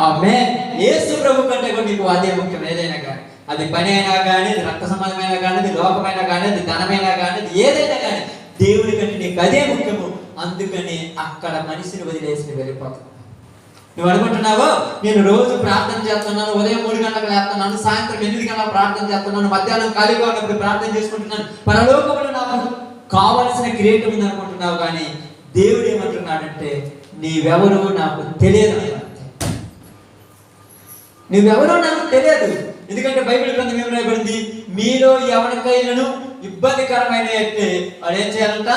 ఆమేన్, యేసు ప్రభు కంటే కూడా నీకు అదే ముఖ్యం. ఏదైనా కానీ, అది పని అయినా కానీ, అది రక్త సంబంధమైనా కానీ, అది లోకమైనా కానీ, అది ధనమైనా కానీ, అది ఏదైనా కానీ దేవుడి కంటే నీకు అదే ముఖ్యము. అందుకని అక్కడ మనిషిని వదిలేసి వెళ్ళిపోతావు. నువ్వు అనుకుంటున్నావు నేను రోజు ప్రార్థన చేస్తున్నాను, ఉదయం 3 గంటలకు లేస్తున్నాను, సాయంత్రం 8 గంటలకు ప్రార్థన చేస్తున్నాను, మధ్యాహ్నం ఖాళీగా ఉన్నప్పుడు ప్రార్థన చేసుకుంటున్నాను, పరలోకములో నాకు కావలసిన కిరీటం ఉంది అనుకుంటున్నావు. కానీ దేవుడు ఏమంటున్నాడంటే నీవెవరో నాకు తెలియదు. నువ్వెవరో నాకు తెలియదు. ఎందుకంటే బైబిల్ గ్రంథం ఏం రాయబడింది, మీలో ఎవరికైనాను ఇబ్బందికరమైన అయితే వాడు ఏం చేయాలంట,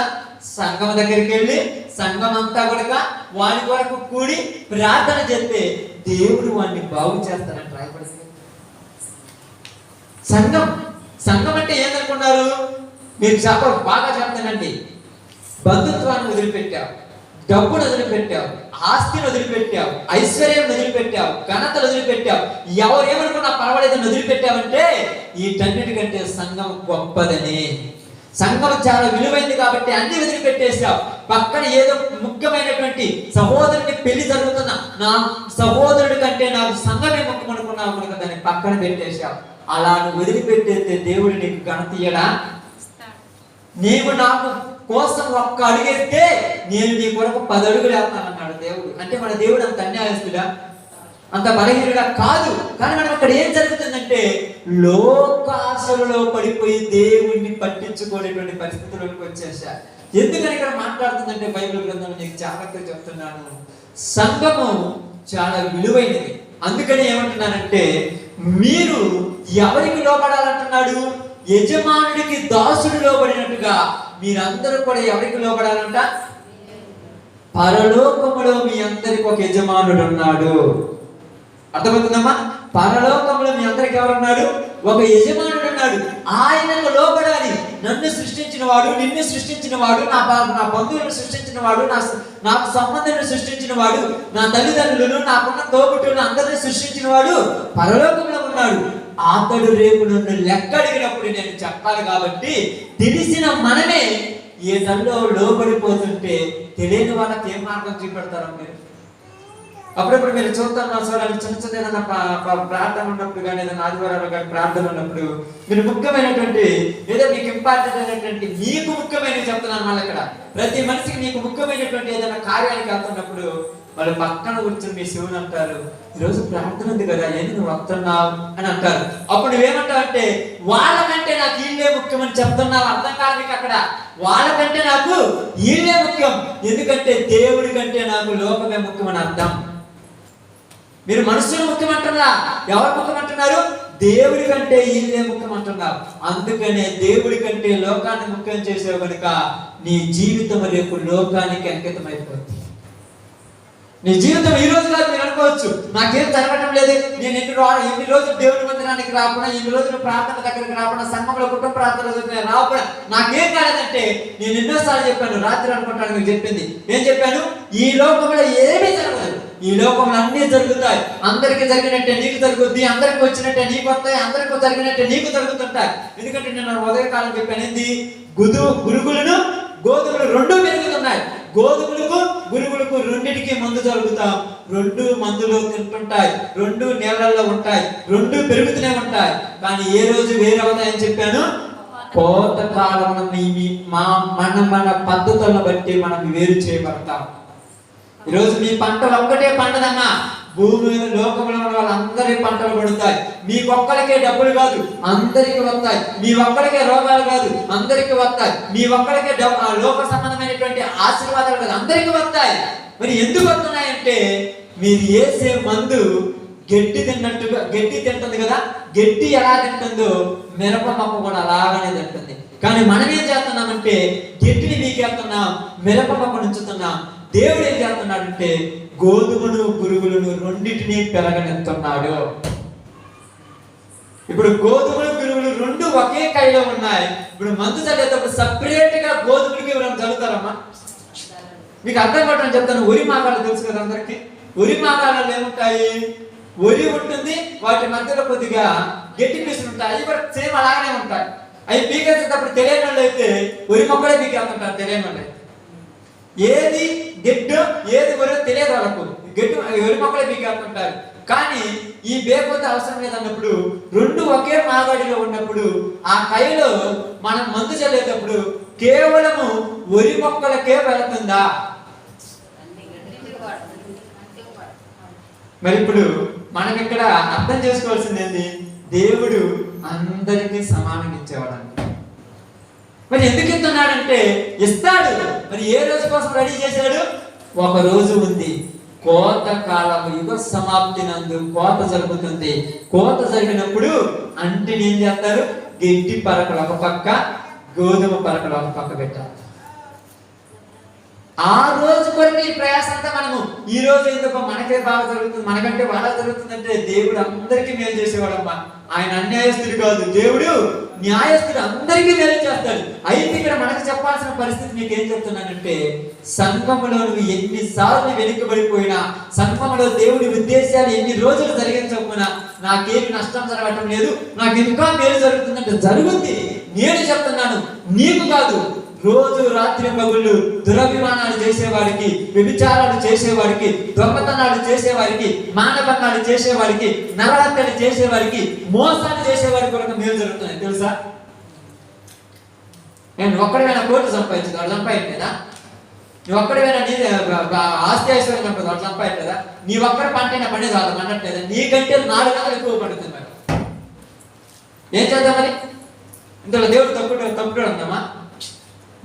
సంఘం దగ్గరికి వెళ్ళి సంఘం అంతా కూడా వాడి కొరకు కూడి ప్రార్థన చేస్తే దేవుడు వాడిని బాగు చేస్తానంట రాయబడింది. సంఘం అంటే ఏందనుకున్నారు మీరు? బాగా చెప్తానండి, బంధుత్వాన్ని వదిలిపెట్టావు, డబ్బును వదిలిపెట్టావు, ఆస్తిని వదిలిపెట్టావు, ఐశ్వర్యం వదిలిపెట్టావు, ఘనతలు వదిలిపెట్టావు, ఎవరు ఏమనుకున్నా పర్వాలేదని వదిలిపెట్టావంటే వీటన్నిటికంటే సంఘం గొప్పదని. సంఘం చాలా విలువైంది కాబట్టి అన్ని వదిలిపెట్టేసావు. పక్కన ఏదో ముఖ్యమైనటువంటి సహోదరుని పెళ్లి జరుగుతున్న నా సహోదరుడి కంటే నాకు సంఘమే ముఖ్యం అనుకున్నావు కనుక దాన్ని పక్కన పెట్టేశావు. అలా నువ్వు వదిలిపెట్టేస్తే దేవుడు నీకు ఘనత ఇయ్యడా? నీవు నాకు కోసం ఒక్క అడుగేస్తే నేను నీ కొరకు 10 అడుగులు వేస్తానన్నాడు దేవుడు. అంటే మన దేవుడు అంత అన్యాయస్తుడా, అంత బలహీనుడా కాదు. కానీ మనం అక్కడ ఏం జరుగుతుందంటే లోకాశలలో పడిపోయి దేవుణ్ణి పట్టించుకోలేటువంటి పరిస్థితుల్లోకి వచ్చేసా. ఎందుకని ఇక్కడ మాట్లాడుతుందంటే బైబిల్ గ్రంథంలో నీకు జాగ్రత్తగా చెప్తున్నాను, సంఘము చాలా విలువైనది. అందుకని ఏమంటున్నానంటే మీరు ఎవరికి లోబడాలంటున్నాడు? యజమానుడికి దాసుడు లోబడినట్టుగా మీరందరూ కూడా ఎవరికి లోబడాలంట? పరలోకములో మీ అందరికి ఒక యజమానుడు ఉన్నాడు. అర్థమవుతుందమ్మా? పరలోకంలో మీ అందరికి ఎవరున్నాడు? ఒక యజమానుడు ఉన్నాడు. ఆయనకు లోబడాలి. నన్ను సృష్టించిన వాడు, నిన్ను సృష్టించిన వాడు, నా బంధువులను సృష్టించిన వాడు, నాకు సంబంధాన్ని సృష్టించిన వాడు, నా తల్లిదండ్రులను, నాకున్న తోబుట్టులను అందరినీ సృష్టించిన వాడు పరలోకంలో ఉన్నాడు. అతడు రేపు నన్ను లెక్క అడిగినప్పుడు నేను చెప్పాలి. కాబట్టి తెలిసిన మనమే ఏ తనలో లోబడిపోతుంటే తెలియని వాళ్ళకి ఏం మార్గం చూపెడతారు మీరు? అప్పుడప్పుడు మీరు చూస్తున్నారు చూడాలి, చిన్న చిన్న ఏదైనా ప్రార్థన ఉన్నప్పుడు కానీ, ఏదైనా ఆదివారాలు కానీ ప్రార్థన ఉన్నప్పుడు మీరు ముఖ్యమైనటువంటి ఏదో మీకు ఇంపార్టెంట్ అయినటువంటి మీకు ముఖ్యమైనవి చెప్తున్నాను. మళ్ళీ ఇక్కడ ప్రతి మనిషికి మీకు ముఖ్యమైనటువంటి ఏదైనా కార్యానికి వెళ్తున్నప్పుడు వాళ్ళు పక్కన కూర్చొని మీ శివుని అంటారు, ఈరోజు ప్రార్థన ఉంది కదా, ఏంటి నువ్వు వస్తున్నావు అని అంటారు. అప్పుడు నువ్వేమంటావు అంటే వాళ్ళకంటే నాకు వీళ్ళే ముఖ్యమని చెప్తున్నావు. అర్థం కాదు మీకు అక్కడ. వాళ్ళకంటే నాకు వీళ్ళే ముఖ్యం, ఎందుకంటే దేవుడి కంటే నాకు లోకమే ముఖ్యమని అర్థం. మీరు మనుషులు ముఖ్యమంటున్నా, ఎవరు ముఖ్యమంటున్నారు? దేవుడి కంటే వీళ్ళే ముఖ్యమంటున్నారు. అందుకనే దేవుడి కంటే లోకాన్ని ముఖ్యం చేసావు కనుక నీ జీవితం రేపు లోకానికి అంకితం అయిపోతుంది. నీ జీవితం ఈ రోజు కాదు. మీరు అనుకోవచ్చు నాకేం జరగటం లేదు, నేను ఎన్ని రోజులు దేవుడి మందిరానికి రాకుండా, ఎన్ని రోజులు ప్రార్థన దగ్గరికి రాకుండా, సంఘంలో కుటుంబ ప్రార్థన రాకుండా నాకేం కాలేదంటే నేను ఎన్నోసార్లు చెప్పాను. రాత్రి అనుకుంటాను మీకు చెప్పింది. ఏం చెప్పాను? ఈ లోకంలో ఏమీ జరగదు. ఈ లోకంలో అన్నీ జరుగుతాయి. అందరికి జరిగినట్టే నీకు జరుగుద్ది, అందరికి వచ్చినట్టే నీకు వస్తాయి, అందరికి జరిగినట్టే నీకు జరుగుతుంటాయి. ఎందుకంటే నేను ఉదయకాలం చెప్పాను, ఏంది? గురుగులను గోధుమలు 2 పెరుగుతున్నాయి. గోధుమలకు గురుగులకు రెండిటికి మందు జరుగుతాం. 2 మందులో తింటుంటాయి, 2 నీళ్ళల్లో ఉంటాయి, 2 పెరుగుతూనే ఉంటాయి. కానీ ఏ రోజు వేరవుతాయని చెప్పాను? కోతకాలం మన పద్ధతులను బట్టి మనం వేరు చేయబడతాం. ఈరోజు మీ పంటలు ఒక్కటే పంటదమ్మా. భూమి మీద లోకంలో ఉన్న వాళ్ళందరి పంటలు పడుతాయి. మీకొక్కడికే డబ్బులు కాదు, అందరికి వస్తాయి. మీ ఒక్కడికే రోగాలు కాదు, అందరికి వస్తాయి. మీ ఒక్కడికే లోక సంబంధమైనటువంటి ఆశీర్వాదాలు కాదు, అందరికి వస్తాయి. మరి ఎందుకు వస్తున్నాయంటే మీరు వేసే మందు గడ్డి తిన్నట్టుగా, గడ్డి తింటుంది కదా, గడ్డి ఎలా తింటుందో మిరప మొక్క కూడా అలాగనే తింటుంది. కానీ మనం ఏం చేస్తున్నామంటే గడ్డిని మీకేస్తున్నాం, మిరప మొక్క ఉంచుతున్నాం. దేవుడు ఏం చేస్తున్నాడంటే గోధుమను పురుగులను రెండింటినీ పెరగనెత్తున్నాడు. ఇప్పుడు గోధుమలు పురుగులు రెండు ఒకే కైలో ఉన్నాయి. ఇప్పుడు మందు చల్లేటప్పుడు సపరేట్ గా గోధుమలకి ఎవరైనా చల్లుతారమ్మా? మీకు అర్థం కావడం చెప్తాను. వరి మాగాలు తెలుసు కదా అందరికి. వరి మాగాలలో ఏముంటాయి? వరి ఉంటుంది, వాటి మధ్యలో కొద్దిగా గట్టి పీసులు ఉంటాయి. అవి కూడా సేమ్ అలాగనే ఉంటాయి. అవి పీకేసేటప్పుడు తెలియని వాళ్ళు అయితే వరి మొక్కలే పీకేస్తుంటారు. తెలియని వాళ్ళు ఏది గెడ్డు ఏది వరి తెలియదు వాళ్ళకు. గెడ్డు వరి మొక్కలే పీకేస్తుంటారు. కానీ ఈ బేకొద్ది అవసరం లేదన్నప్పుడు రెండు ఒకే మాగాడిలో ఉన్నప్పుడు ఆ కైలో మనం మందు చల్లేటప్పుడు కేవలము వరి మొక్కలకే వెళుతుందా? మరి ఇప్పుడు మనం ఇక్కడ అర్థం చేసుకోవాల్సింది ఏంటి? దేవుడు అందరికీ సమానంగా ఇచ్చేవాడు. మరి ఎందుకు ఇస్తున్నాడంటే ఇస్తాడు. మరి ఏ రోజు కోసం రెడీ చేశాడు? ఒక రోజు ఉంది, కోత కాలము యుగ సమాప్తి నందు కోత జరుగుతుంది. కోత జరిగినప్పుడు అంటిని ఏం చేస్తారు? గడ్డి పరకలు ఒక పక్క, గోధుమ పరకలు ఒక పక్క పెట్టారు. ఆ రోజు కొరకు ఈ ప్రయాసం అంతా మనము ఈ రోజు ఎందుకు మనకే బాగా జరుగుతుంది, మనకంటే బాగా జరుగుతుందంటే దేవుడు అందరికీ మేలు చేసేవాడమ్మా. ఆయన అన్యాయస్తుడు కాదు, దేవుడు న్యాయస్తుడు, అందరికీ మేలు చేస్తాడు. అయితే ఇక్కడ మనకు చెప్పాల్సిన పరిస్థితి మీకు ఏం చెప్తున్నానంటే, సంఘములో నువ్వు ఎన్నిసార్లు వెనుకబడిపోయినా, సంఘములో దేవుడి ఉద్దేశాలు ఎన్ని రోజులు జరిగించకపోయినా, నాకేమి నష్టం జరగటం లేదు, నాకు ఇంకా మేలు జరుగుతుందంటే జరుగుద్ది. నేను చెప్తున్నాను, నీకు కాదు. రోజు రాత్రి పగుళ్ళు దురభిమానాలు చేసేవాడికి, వ్యభిచారాలు చేసేవాడికి, దొంగతనాలు చేసేవాడికి, మానభంగాలు చేసేవాడికి, నరహత్యలు చేసేవాడికి, మోసాలు చేసేవాడికి కూడా మేలు జరుగుతున్నాయి తెలుసా? నేను ఒక్కడివైనా కోట్లు సంపాదించదు, వాడు సంపాదించలేదా? నువ్వు ఒక్కడివైనా నీ ఆస్తి ఐశ్వర్యం సంపాది, వాడు సంపాదించలేదా? నీ ఒక్కడి పంటైనా పండేది వాళ్ళు పండట్లేదా? నీకంటే 4 గంటలు ఎక్కువ పండుతుంది. మరి ఏం చేద్దాం? మరి ఇందులో దేవుడు తప్పుడు ఉందామా?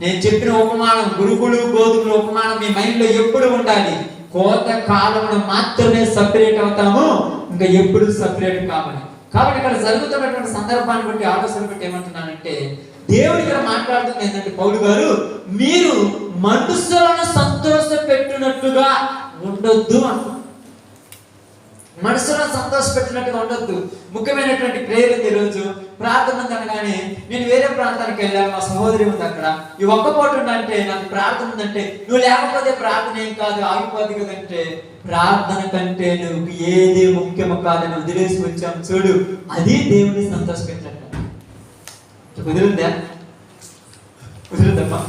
నేను చెప్పిన ఉపమానం, గురుగులు గోధుమల ఉపమానం మీ మైండ్ లో ఎప్పుడు ఉండాలి. కోత కాలంలో మాత్రమే సపరేట్ అవుతాము, ఇంకా ఎప్పుడు సపరేట్ కావాలి. కాబట్టి ఇక్కడ జరుగుతున్నటువంటి సందర్భాన్ని బట్టి, ఆలోచన బట్టి ఏమంటున్నానంటే, దేవుడు ఇక్కడ మాట్లాడుతుంది ఏంటంటే, పౌలు గారు మీరు మనసులను సంతోష పెట్టినట్టుగా ఉండొద్దు అంటున్నారు. మనసులో సంతోషపెట్టినట్టుగా ఉండొద్దు. ముఖ్యమైనటువంటి ప్రేయర్ ఉంది. ఈరోజు ప్రార్థన అనగానే నేను వేరే ప్రాంతానికి వెళ్ళాను, మా సహోదరి ఉంది అక్కడ. ఈ ఒక్క పూట ఉందంటే నాకు ప్రార్థన ఉందంటే, నువ్వు లేకపోతే ప్రార్థన ఏం కాదు, ఆగిపోదు కదంటే, ప్రార్థన కంటే నువ్వు ఏది ముఖ్యము కాదని వదిలేసి వచ్చాం చూడు, అది దేవుని సంతోషపెట్టినట్టు. కుదిరిందా? కుదిరిందమ్మా?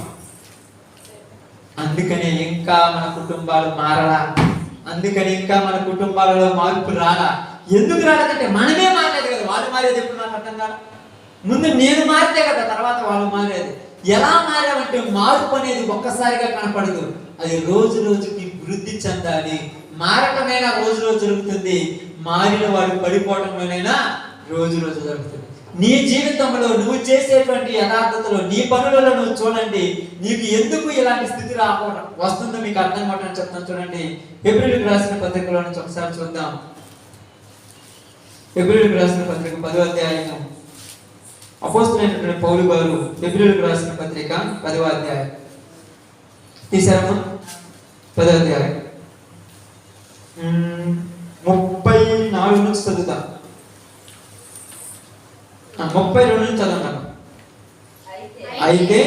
అందుకనే ఇంకా మన కుటుంబాలు మారలా, అందుకని ఇంకా మన కుటుంబాలలో మార్పు రాలా. ఎందుకు రాలేదంటే మనమే మారలేదు కదా. వాళ్ళు మారేది ఎప్పుడు నాకు అర్థం కాదు. ముందు నేను మారితే కదా తర్వాత వాళ్ళు మారేది. ఎలా మారామంటే, మార్పు అనేది ఒక్కసారిగా కనపడదు, అది రోజు రోజుకి వృద్ధి చెందాలి. మారటమైనా రోజు రోజు జరుగుతుంది, మారిన వాడు పడిపోవడంలోనైనా రోజు రోజు జరుగుతుంది. నీ జీవితంలో నువ్వు చేసేటువంటి యథార్థతలో, నీ పనులలో నువ్వు చూడండి, నీకు ఎందుకు ఇలాంటి స్థితి రాకపోవడం వస్తుందో మీకు అర్థం కావడం చెప్తాను. చూడండి, హెబ్రీయులకు రాసిన పత్రికలో నుంచి ఒకసారి చూద్దాం. హెబ్రీయులకు రాసిన పత్రిక 10వ అధ్యాయం, అపోస్తలుడైనటువంటి పౌలు గారు హెబ్రీయులకు రాసిన పత్రిక 10వ అధ్యాయం తీసారమ్మా? 10వ అధ్యాయం 34 నుంచి చదువుతాం. 32 నుంచి చదవండి. అయితే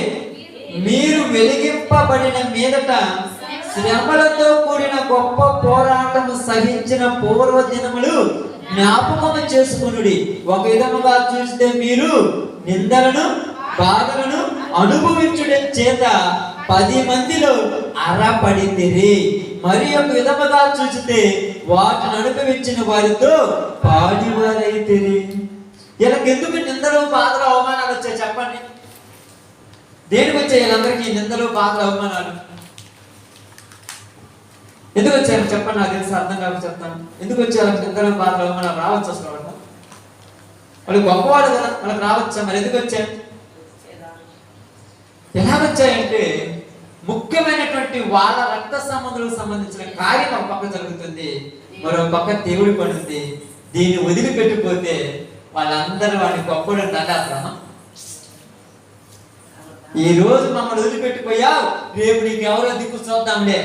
మీరు వెలిగింపబడిన మీదట శ్రమలతో కూడిన గొప్ప పోరాటము సహించిన పూర్వ దినములు జ్ఞాపకము చేసుకొనుడి. ఒక విధముగా చూస్తే మీరు నిందలను బాధలను అనుభవించుట చేత 10 మందిలో అరపడితిరి. మరి ఒక విధముగా చూస్తే వాటిని అనుభవించిన వారితో పాడివారైతిరి. వీళ్ళకి ఎందుకు నిందలు బాధలు అవమానాలు వచ్చాయి చెప్పండి? దేనికి వచ్చాయి వీళ్ళందరికీ నిందలు బాధలు అవమానాలు? ఎందుకు వచ్చారు చెప్పండి? నాకు తెలిసి అర్థం కాదు, చెప్తాను. ఎందుకు వచ్చారు నిందలు బాధలు అవమానాలు? రావచ్చు అసలు వాళ్ళు గొప్పవాడు కదా, వాళ్ళకి రావచ్చా? మరి ఎందుకు వచ్చాయి? ఎలా వచ్చాయంటే, ముఖ్యమైనటువంటి వాళ్ళ రక్త సంబంధాలకు సంబంధించిన కార్యం ఒక పక్క జరుగుతుంది, మరో పక్క దేవుడి పని ఉంది. దీన్ని వదిలిపెట్టిపోతే వాళ్ళందరూ వాడిని గొప్పడు నటాత్రమా? ఈ రోజు మమ్మల్ని వదిలిపెట్టిపోయావు, రేపు నీకు ఎవరో దిక్కు చూద్దాంలే,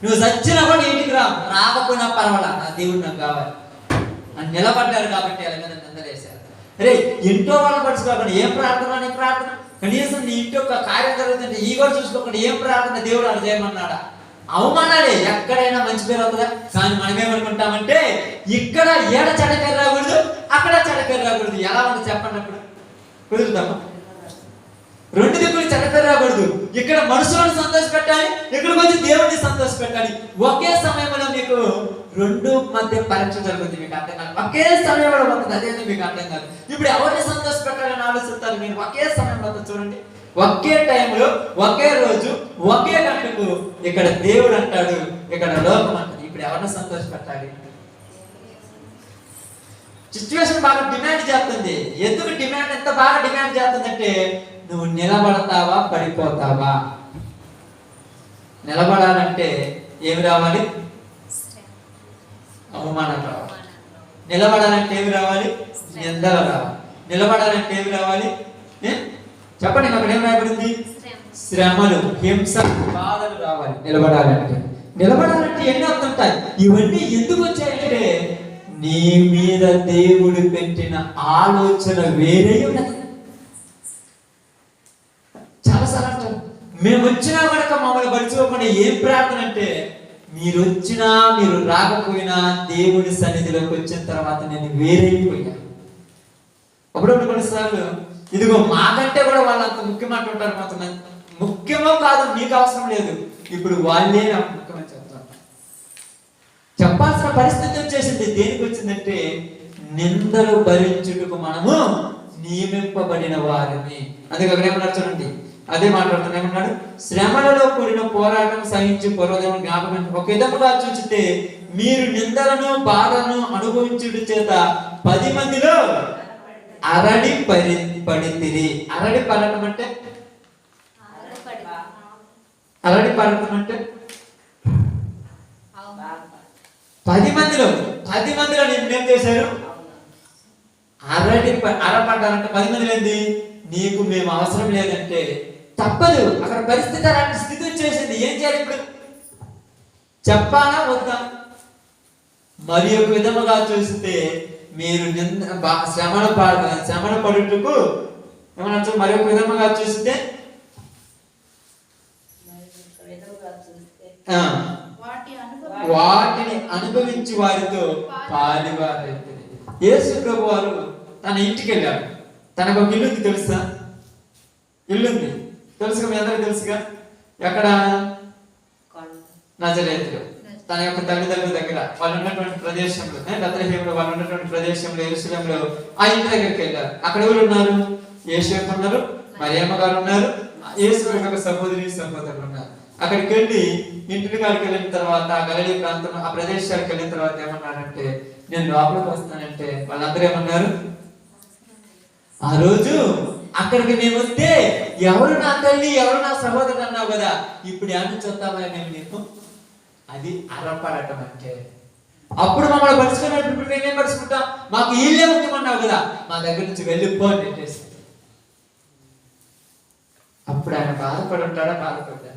నువ్వు చచ్చినా కూడా ఇంటికి రాకపోయినా పర్వాలా, నా దేవుడు నాకు కావాలి అని నిలబడ్డారు కాబట్టి వాళ్ళ మీద నిందలేశారు. అరే ఇంట్లో వాళ్ళని పడుచుకోకుండా ఏం ప్రార్థన నీ ప్రార్థన, కనీసం నీ ఇంటి యొక్క కార్యం జరుగుతుంటే ఈ కూడా చూసుకోకుండా ఏం ప్రార్థన దేవుడు అలా చేయమన్నాడా? అవమానాలే. ఎక్కడైనా మంచి పేరు అవుతుందా? కానీ మనం ఏమనుకుంటామంటే ఇక్కడ ఏడ చెడ్డ పేరు రాకూడదు, అక్కడ చెడ్డ పేరు రాకూడదు. ఎలా ఉంది చెప్పండి? అప్పుడు కుదురుతామా? రెండు దిక్కులు చెడ్డ పేరు రాకూడదు. ఇక్కడ మనుషులను సంతోష పెట్టాలి, ఇక్కడికి వచ్చి దేవుడిని సంతోష పెట్టాలి. ఒకే సమయంలో మీకు రెండు మధ్య పరీక్ష జరుగుతుంది, మీకు అర్థం కాదు. ఒకే సమయంలో ఉంటుంది, అదే మీకు అర్థం కాదు. ఇప్పుడు ఎవరిని సంతోష పెట్టాలని ఆలోచిస్తారు మీరు? ఒకే సమయంలో చూడండి, ఒకే టైంలో, ఒకే రోజు, ఒకే గంటకు ఇక్కడ దేవుడు అంటాడు, ఇక్కడ లోకం అంటాడు. ఇప్పుడు ఎవరిని సంతోష పెట్టాలి? సిచ్యువేషన్ బాగా డిమాండ్ చేస్తుంది. ఎందుకు డిమాండ్ ఎంత బాగా డిమాండ్ చేస్తుందంటే నువ్వు నిలబడతావా పడిపోతావా? నిలబడాలంటే ఏమి రావాలి? అవమానం రావాలి. నిలబడాలంటే ఏమి రావాలి? నిందలు రావాలి. నిలబడాలంటే ఏమి రావాలి? చెప్పండి, అక్కడ ఏం రాయబడింది? శ్రమలు, హింస, బాధలు రావాలి నిలబడాలంటే. నిలబడాలంటే ఎన్ని అర్థంటాయి? ఇవన్నీ ఎందుకు వచ్చాయంటే నీ మీద దేవుడు పెట్టిన ఆలోచన వేరే ఉన్నది. చాలాసార్లు అంటారు, మేము వచ్చినా కనుక మమ్మల్ని పడుచుకోకుండా ఏం ప్రార్థన అంటే మీరు వచ్చినా మీరు రాకపోయినా దేవుడి సన్నిధిలోకి వచ్చిన తర్వాత నేను వేరైపోయాను. అప్పుడప్పుడు కొన్నిసార్లు ఇదిగో మాకంటే కూడా వాళ్ళు అంత ముఖ్యమంట ఉంటారు. కొంతమంది ముఖ్యమో కాదు మీకు అవసరం లేదు, ఇప్పుడు వాళ్ళే నాకు ముఖ్యమని చెప్తాను. చెప్పాల్సిన పరిస్థితి వచ్చేసింది. దేనికి వచ్చిందంటే నిందలు భరించుటకు మనము నియమింపబడిన వారిని. అందుకే అక్కడ ఏమన్నారు చూడండి, అదే మాట్లాడుతున్నా. ఏమన్నాడు? శ్రమలలో కూడిన పోరాటం సహించి పూర్వదేవం జ్ఞాపకం ఒక విధముగా చూచితే మీరు నిందలను బాధను అనుభవించుట చేత 10 మందిలో అరడి పడితిరి. అరడి పడటం అంటే అరడి పడటం అంటే 10 మందిలో నేను ఏం చేశారు? అరపడ్డారంటే 10 మందిలో ఏంది? నీకు మేము అవసరం లేదంటే తప్పదు. అక్కడ పరిస్థితి అలాంటి స్థితి వచ్చేసింది. ఏం చేయాలి ఇప్పుడు? చెప్పాలా వద్దా? మరి ఒక విధముగా చూస్తే మీరు శ్రమణ పడుటకు ఏమన్నా మరి ఒక విధముగా చూస్తే వాటిని అనుభవించి వారితో పాలివారైతే. యేసు ప్రభు వారు తన ఇంటికి వెళ్ళారు. తనకు ఒక ఇల్లుంది, తెలుసా? ఇల్లుంది తెలుసుగా, మీ అందరికీ తెలుసుగా. ఎక్కడ? నజరేతులో. తన యొక్క తల్లిదండ్రుల దగ్గర వాళ్ళు ఉన్నటువంటి ప్రదేశంలో, బెత్లెహేములో వాళ్ళు ఉన్నటువంటి ప్రదేశంలో, యెరూషలేములో ఆ ఇంటి దగ్గరికి వెళ్ళారు. అక్కడ ఎవరు ఉన్నారు? యేసేపు ఉన్నారు, మరియమ్మ గారు ఉన్నారు, యేసు యొక్క సహోదరులు ఉన్నారు. అక్కడికి వెళ్ళి ఇంటి కాడికి వెళ్ళిన తర్వాత గలిలీ ప్రాంతం ఆ ప్రదేశాలకు వెళ్ళిన తర్వాత ఏమన్నారంటే నేను లోపలికి వస్తానంటే వాళ్ళందరూ ఏమన్నారు? ఆ రోజు అక్కడికి మేము వస్తే ఎవరు నా తల్లి, ఎవరు నా సహోదరుడు అన్నావు కదా, ఇప్పుడు ఏమని చూద్దామా మేము నీకు? అది అరపడటం అంటే. అప్పుడు మమ్మల్ని పరుచుకున్నప్పుడు ఇప్పుడు మేమేం పరుచుకుంటాం? మాకు ఇల్లే ముఖ్యమన్నావు కదా, మా దగ్గర నుంచి వెళ్ళిపో అని చెప్పేసి. అప్పుడు ఆయన బాధపడి ఉంటాడా? బాధపడ్డా?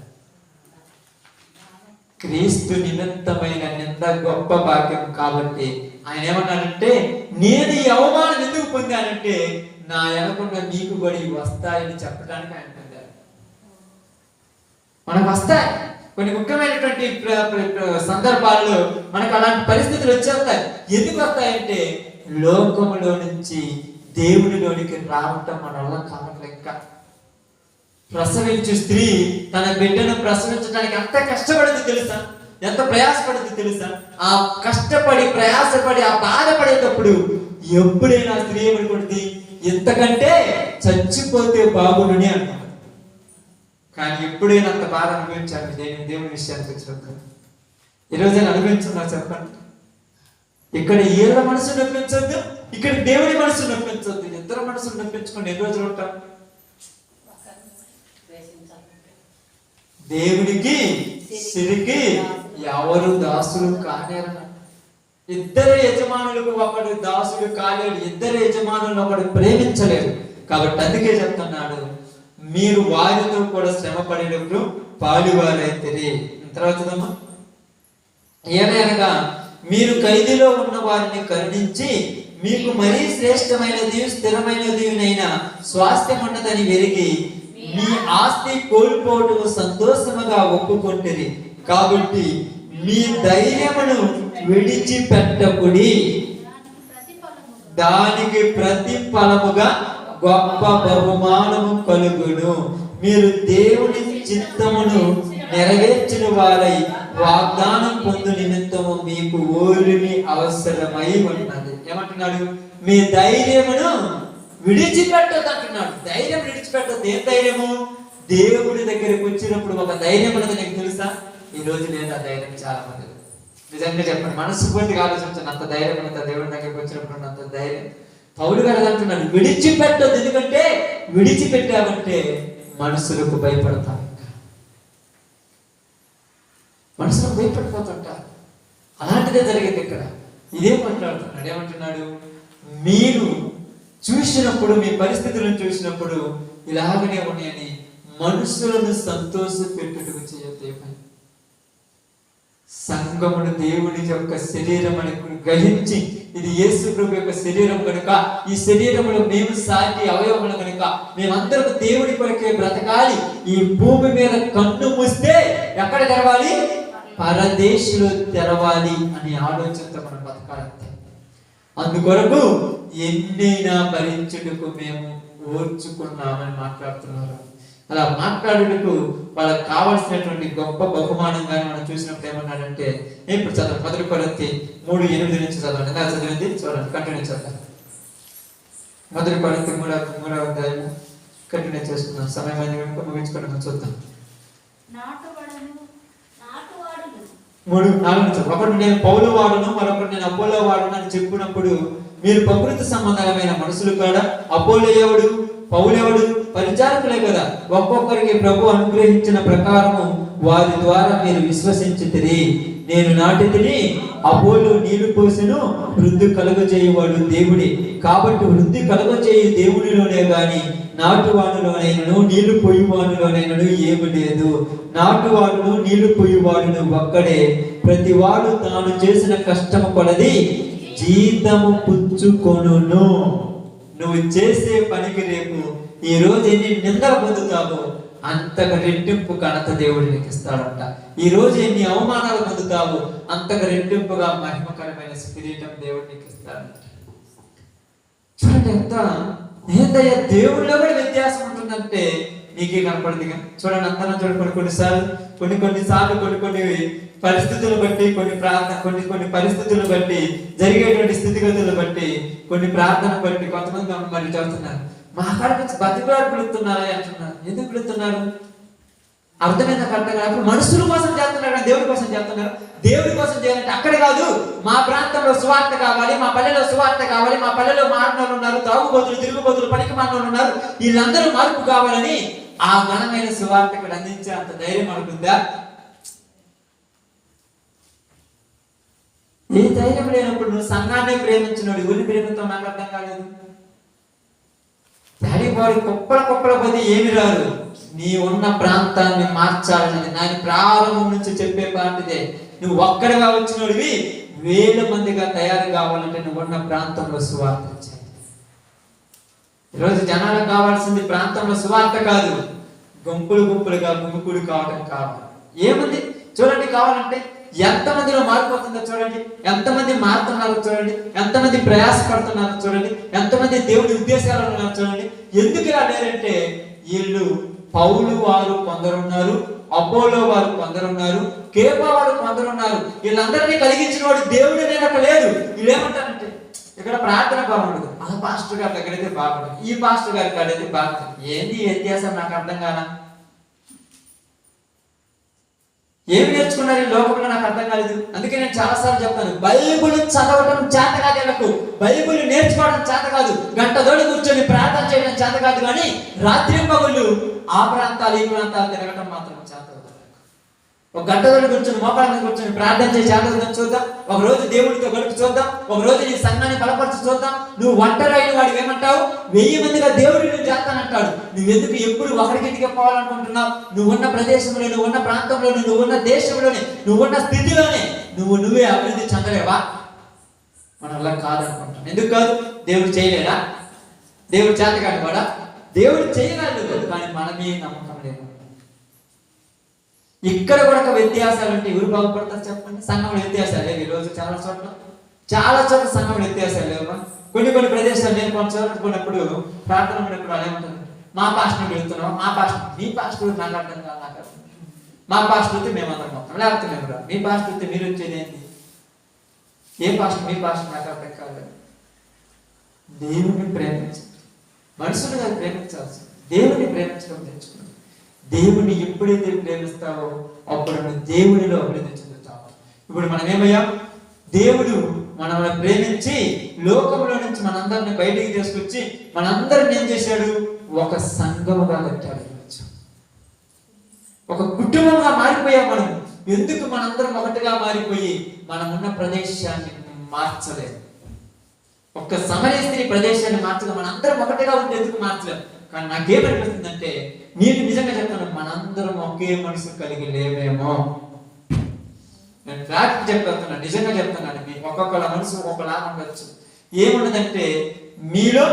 క్రీస్తు నిమిత్తమైన నింద గొప్ప భాగ్యం కాబట్టి ఆయన ఏమన్నాడంటే నేను ఈ అవమానం ఎందుకు పొందానంటే నా ఎనకుండా నీకు కూడా వస్తాయని చెప్పడానికి ఆయన పొందారు. మనకు వస్తాయి కొన్ని ముఖ్యమైనటువంటి సందర్భాల్లో మనకు అలాంటి పరిస్థితులు వచ్చేస్తాయి. ఎందుకు వస్తాయంటే లోకములో నుంచి దేవుడిలోనికి రావటం మన వల్ల కావట్లేదు. ఇంకా ప్రసవించు స్త్రీ తన బిడ్డను ప్రసవించడానికి ఎంత కష్టపడింది తెలుసా? ఎంత ప్రయాసపడింది తెలుసా? ఆ కష్టపడి ప్రయాసపడి ఆ బాధపడేటప్పుడు ఎప్పుడైనా స్త్రీ ఏమనుకుంటుంది? ఇంతకంటే చచ్చిపోతే బాగుండుని అంటారు. కానీ ఎప్పుడైనా అంత బాధ అనుభవించాలి దేవుని విషయానికి వచ్చినప్పుడు? ఈరోజు అనుభవించున్నా చెప్పండి. ఇక్కడ ఏళ్ళ మనసు నొప్పించొద్దు, ఇక్కడ దేవుడి మనసు నొప్పించొద్దు. ఇద్దరు మనసులు నొప్పించుకొని ఎన్ని రోజులు ఉంటాం? దేవుడికి సిరికి ఎవరు దాసులు కాలేరు. ఇద్దరు యజమానులకు ఒకడు దాసుడు కాలేడు, ఇద్దరు యజమానులు ఒకడు ప్రేమించలేరు. కాబట్టి అందుకే చెప్తున్నాడు మీరు వారితో కూడా శ్రమ పడినప్పుడు పాలువారైతే. తర్వాత ఏలయనగా మీరు ఖైదులో ఉన్న వారిని కరుణించి మీకు మరీ శ్రేష్టమైనది స్థిరమైనదినైన స్వాస్థ్యం ఉన్నదని వెరిగి మీ ఆస్తి కోల్పోవటం సంతోషముగా ఒప్పుకొంటిరి. కాబట్టి మీ ధైర్యమును విడిచిపెట్టకుడి, దానికి ప్రతిఫలముగా గొప్ప బహుమానము కలుగును. మీరు దేవుని చిత్తమును నెరవేర్చిన వారై వాగ్దానం పొందు నిమిత్తము మీకు ఓరిమి అవసరమై ఉన్నది. ఏమంటున్నాడు? మీ ధైర్యమును విడిచిపెట్టదు అంటున్నాడు. ధైర్యం విడిచిపెట్టదు. ఏం ధైర్యము? దేవుడి దగ్గరికి వచ్చినప్పుడు ఒక ధైర్యం ఉన్నది నీకు తెలుసా? ఈ రోజు లేదు ఆ ధైర్యం చాలా మంది. నిజంగా చెప్పండి, మనస్ఫూర్తిగా ఆలోచించండి. అంత ధైర్యం ఉన్నంత దేవుడి దగ్గరికి వచ్చినప్పుడు అంత ధైర్యం. పౌలు గారు అంటున్నాడు విడిచిపెట్టదు. ఎందుకంటే విడిచిపెట్టామంటే మనుషులకు భయపడతాం, మనుషులకు భయపడిపోతుంటారు. అలాంటిదే జరిగింది ఇక్కడ. ఇదే మాట్లాడుతున్నాడు. ఏమంటున్నాడు? మీరు చూసినప్పుడు, మీ పరిస్థితులను చూసినప్పుడు ఇలాగనే ఉన్నాయని మనుషులను సంతోష పెట్టుటకు చేయతే పని. సంఘమును దేవుని యొక్క శరీరం అని గ్రహించి ఇది యేసు ప్రభు యొక్క శరీరం కనుక ఈ శరీరంలో మేము సాటి అవయవములు కనుక మేమందరం దేవుడి కొరకే బ్రతకాలి. ఈ భూమి మీద కన్ను మూస్తే ఎక్కడ తెరవాలి? పరదేశంలో తెరవాలి అనే ఆలోచనతో మనం బతకాలంటే అందుకొరకు ఎన్నైనా భరించుటకు మేము ఓర్చుకున్నామని మాట్లాడుతున్నారు. అలా మాట్లాడుటకు వాళ్ళకి కావాల్సినటువంటి గొప్ప బహుమానంగా మనం చూసినప్పుడు ఏమన్నాడంటే, ఇప్పుడు చదవండి 1 కొరింథీ 3:8 నుంచి చదవండి. నా చదివింది చూడండి, కంటిన్యూ చేద్దాం. 1 కొరింథీ 3వ అధ్యాయం కంటిన్యూ చేస్తున్నాం. సమయం అయింది కనుక ముగించుకోవడం చూద్దాం. 3:4 ఒకటి నేను పౌలు వాడును, మరొకటి నేను అపోలో వాడును అని చెప్పినప్పుడు మీరు ప్రకృతి సంబంధమైన మనుషులు కాడా? అపోలో ఎవడు, పౌలు ఎవడు? పరిచారకులే కదా. ఒక్కొక్కరికి ప్రభు అనుగ్రహించిన ప్రకారము వారి ద్వారా మీరు విశ్వసించితిరి. నేను నాటితిని, అపోలో నీళ్లు పోసెను, వృద్ధి కలుగజేయువాడు దేవుడే. కాబట్టి వృద్ధి కలుగజేయు దేవునిలోనే గాని నాటువాడులోనైనను నీళ్లు పొయ్యివాడులోనైనను ఏమి లేదు. నాటువాడును నీళ్లు పొయ్యివాడును ఒక్కడే. ప్రతివాడు తాను చేసిన కష్టము కొలది జీతము పుచ్చుకొనును. నువ్వు చేసే పనికి రేపు ఈ రోజు ఎన్ని నిందలు పొందుతావో అంతకు రెట్టింపు ఘనత దేవుడు నీకు ఇస్తాడంట. ఈ రోజు ఎన్ని అవమానాలు పొందుతావో అంతకు రెట్టింపుగా మహిమకరమైన కిరీటం దేవుడు నీకు ఇస్తాడంట. చూడండి ఏంటయ్యా దేవుళ్ళలో కూడా వ్యత్యాసం ఉంటుందంటే నీకే కనపడదు. చూడండి అందరం చూడండి, కొన్నిసార్లు కొన్ని పరిస్థితులను బట్టి, కొన్ని పరిస్థితులను బట్టి, జరిగేటువంటి స్థితిగతులను బట్టి, కొన్ని ప్రార్థన బట్టి కొంతమంది మరి చదువుతున్నారు. మా కాడికి బతికులాడు పిలుస్తున్నారా అంటున్నారు. ఎందుకు పిలుస్తున్నారు? అర్థమైంది అర్థం కాదు. మనుషుల కోసం చేస్తున్నారు, దేవుడి కోసం చేస్తున్నారు. దేవుడి కోసం చేయాలంటే అక్కడ కాదు, మా ప్రాంతంలో సువార్త కావాలి, మా పల్లెలో సువార్త కావాలి, మా పల్లెలో మారినోళ్ళు ఉన్నారు, తాగుబోతులు, తిరుగుబోతులు, పనికి మారినోళ్ళు ఉన్నారు, వీళ్ళందరూ మార్పు కావాలని ఆ ఘనమైన సువార్తకు అందించే అంత ధైర్యం అనుకుందా? ఏ ధైర్యం లేనప్పుడు నువ్వు సంఘాన్ని ప్రేమించినోడు ఊరిని ప్రేమితో నాకు అర్థం కాలేదు. డాడీ వాడు కుప్పల పోతే ఏమి రాదు. నీ ఉన్న ప్రాంతాన్ని మార్చాలన్నది నాని ప్రారంభం నుంచి చెప్పే పాటిదే. నువ్వు ఒక్కడిగా వచ్చినోడివి 1000 మందిగా తయారు కావాలంటే నువ్వు ఉన్న ప్రాంతంలో సువార్త చేయాలి. ఈరోజు జనాలకు కావాల్సింది ప్రాంతంలో సువార్త కాదు, గుంపులుగా గుమికూడి కావడం కావాలి. ఏముంది చూడండి, కావాలంటే ఎంతమందిలో మారిపోతుందో చూడండి, ఎంతమంది మారుతున్నారో చూడండి, ఎంతమంది ప్రయాసపడుతున్నారో చూడండి, ఎంతమంది దేవుడి ఉద్దేశాలు ఉన్నారో చూడండి. ఎందుకు ఇలా లేరంటే వీళ్ళు పౌలు వారు కొందరున్నారు, అపోలో వారు కొందరున్నారు, కేపా వారు కొందరున్నారు. వీళ్ళందరినీ కలిగించిన వాడు దేవుడు అనేది అక్కడ లేదు. వీళ్ళు ఏమంటారంటే ఇక్కడ ప్రార్థన బాగుండదు, ఆ పాస్టర్ గారి దగ్గర అయితే బాగుండదు, ఈ పాస్టర్ గారి కాడ అయితే బాగుంటుంది. ఏంది వ్యత్యాసం నాకు అర్థం కాదా? ఏమి నేర్చుకున్నారు ఈ లోకంలో నాకు అర్థం కాలేదు. అందుకే నేను చాలాసార్లు చెప్తాను, బైబిల్ చదవడం చేత కాదు, నాకు బైబిల్ నేర్చుకోవడం చేత కాదు, గంటతోడు కూర్చొని ప్రార్థన చేయడం చేత కాదు, కానీ రాత్రి పగుళ్ళు ఆ ప్రాంతాలు ఈ ప్రాంతాలు తిరగడం మాత్రం చేత. ఒక గంటతోడు కూర్చొని మోకాళ్ళ మీద కూర్చొని ప్రార్థన చేసి చేత చూద్దాం, ఒక రోజు దేవుడితో గడుపు చూద్దాం, ఒక రోజు నీ సంఘాన్ని బలపరచు చూద్దాం. నువ్వు ఒంటరైన వాడు ఏమంటావు? 1000 మందిగా దేవుడిని నువ్వు చేస్తానంటాడు. నువ్వెందుకు ఎప్పుడు ఒకరికి పోవాలనుకుంటున్నావు? నువ్వున్న ప్రదేశంలో, నువ్వున్న ప్రాంతంలోనే, నువ్వున్న దేశంలోనే, నువ్వున్న స్థితిలోనే నువ్వే అభివృద్ధి చెందలేవా? మనం అలా కాదనుకుంటాం. ఎందుకు కాదు? దేవుడు చేయలేడా? దేవుడు చేతగాడు కూడా? దేవుడు చేయగలడు, కానీ మనమే నమ్మకం లేదు. ఇక్కడ కూడా ఒక వ్యత్యాసాలు అంటే ఎవరు బాగుపడతారు చెప్పండి? సంఘంలో వ్యత్యాసాలు లేవు ఈరోజు చాలా చోట్ల సంఘంలో వ్యత్యాసాలు లేవు. కొన్ని ప్రదేశాలు నేను కొంచెం చదువుకున్నప్పుడు ప్రార్థన ఉన్నప్పుడు అలా ఉంటుంది, మా పాస్టర్ వెళ్తున్నాం, మా పాస్టర్ మీ పాస్టర్ నాకు అర్థం కాదు, నాకు అర్థం మా పాస్టర్ వస్తే మేమందరం మొత్తం, లేకపోతే మేము రా, మీ పాస్టర్ వస్తే మీరు వచ్చేది ఏంటి? ఏ పాస్టర్ మీ పాస్టర్ నాకు అర్థం కాదు. దేవుని ప్రేమించండి, మనుషులు కాదు ప్రేమించాల్సి, దేవుని ప్రేమించడం తెచ్చుకున్నాం. దేవుని ఎప్పుడైతే ప్రేమిస్తావో అప్పుడు నువ్వు దేవునిలో అభివృద్ధి చెందుతావు. ఇప్పుడు మనం ఏమయ్యాం? దేవుడు మనల్ని ప్రేమించి లోకంలో నుంచి మనందరిని బయటికి తీసుకొచ్చి మనందరిని ఏం చేశాడు? ఒక సంఘముగా కట్టాడు. ఒక కుటుంబంగా మారిపోయాం మనం. ఎందుకు మనందరం ఒకటిగా మారిపోయి మనం ఉన్న ప్రదేశాన్ని మార్చలేదు? ఒక్క సమరయ స్త్రీ ప్రదేశాన్ని మార్చలేదు. మనందరం ఒకటిగా ఉంటే ఎందుకు మార్చలేదు? కానీ నాకేమనిపిస్తుందంటే, నేను నిజంగా చెప్తాను, మనందరం ఒకే మనసు కలిగి లేవేమో. నేను ఫ్యాక్ట్ చెప్తున్నాను, నిజంగా చెప్తున్నాను. మీకు ఒక్కొక్కళ్ళ మనసు ఒక్కొక్కలా ఉండొచ్చు. ఏమున్నదంటే, మీలో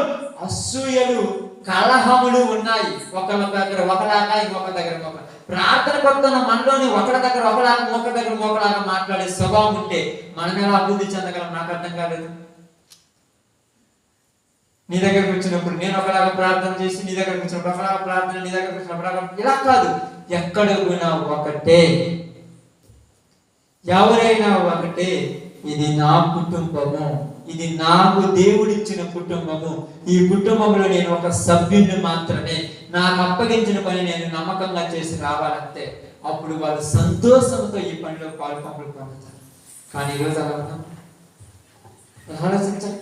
అసూయలు కలహములు ఉన్నాయి. ఒకళ్ళ దగ్గర ఒకలాగా, ఇంకొక దగ్గర ఒక ప్రార్థన కొడుతున్న మనలోని ఒకళ్ళ దగ్గర ఒకలాగా, ఒకరి దగ్గర ఒకలాగా మాట్లాడే స్వభావం ఉంటే మనం ఎలా అభివృద్ధి చెందగలం? నాకు అర్థం కాలేదు. నీ దగ్గరకు వచ్చినప్పుడు నేను ఒకలాగా ప్రార్థన చేసి, నీ దగ్గరకు వచ్చినప్పుడు ఒకలాగా ప్రార్థన, నీ దగ్గరకు వచ్చినప్పుడు ఇలా కాదు. ఎక్కడ పోయినా ఒకటే, ఎవరైనా ఒకటే. ఇది నా కుటుంబము, ఇది నాకు దేవుడిచ్చిన కుటుంబము. ఈ కుటుంబంలో నేను ఒక సభ్యుని మాత్రమే. నాకు అప్పగించిన పని నేను నమ్మకంగా చేసి రావాలంటే అప్పుడు వాళ్ళు సంతోషంతో ఈ పనిలో పాల్పంపులు పొందుతారు. కానీ ఈరోజు అలా ఉన్నాం? ఆలోచించండి,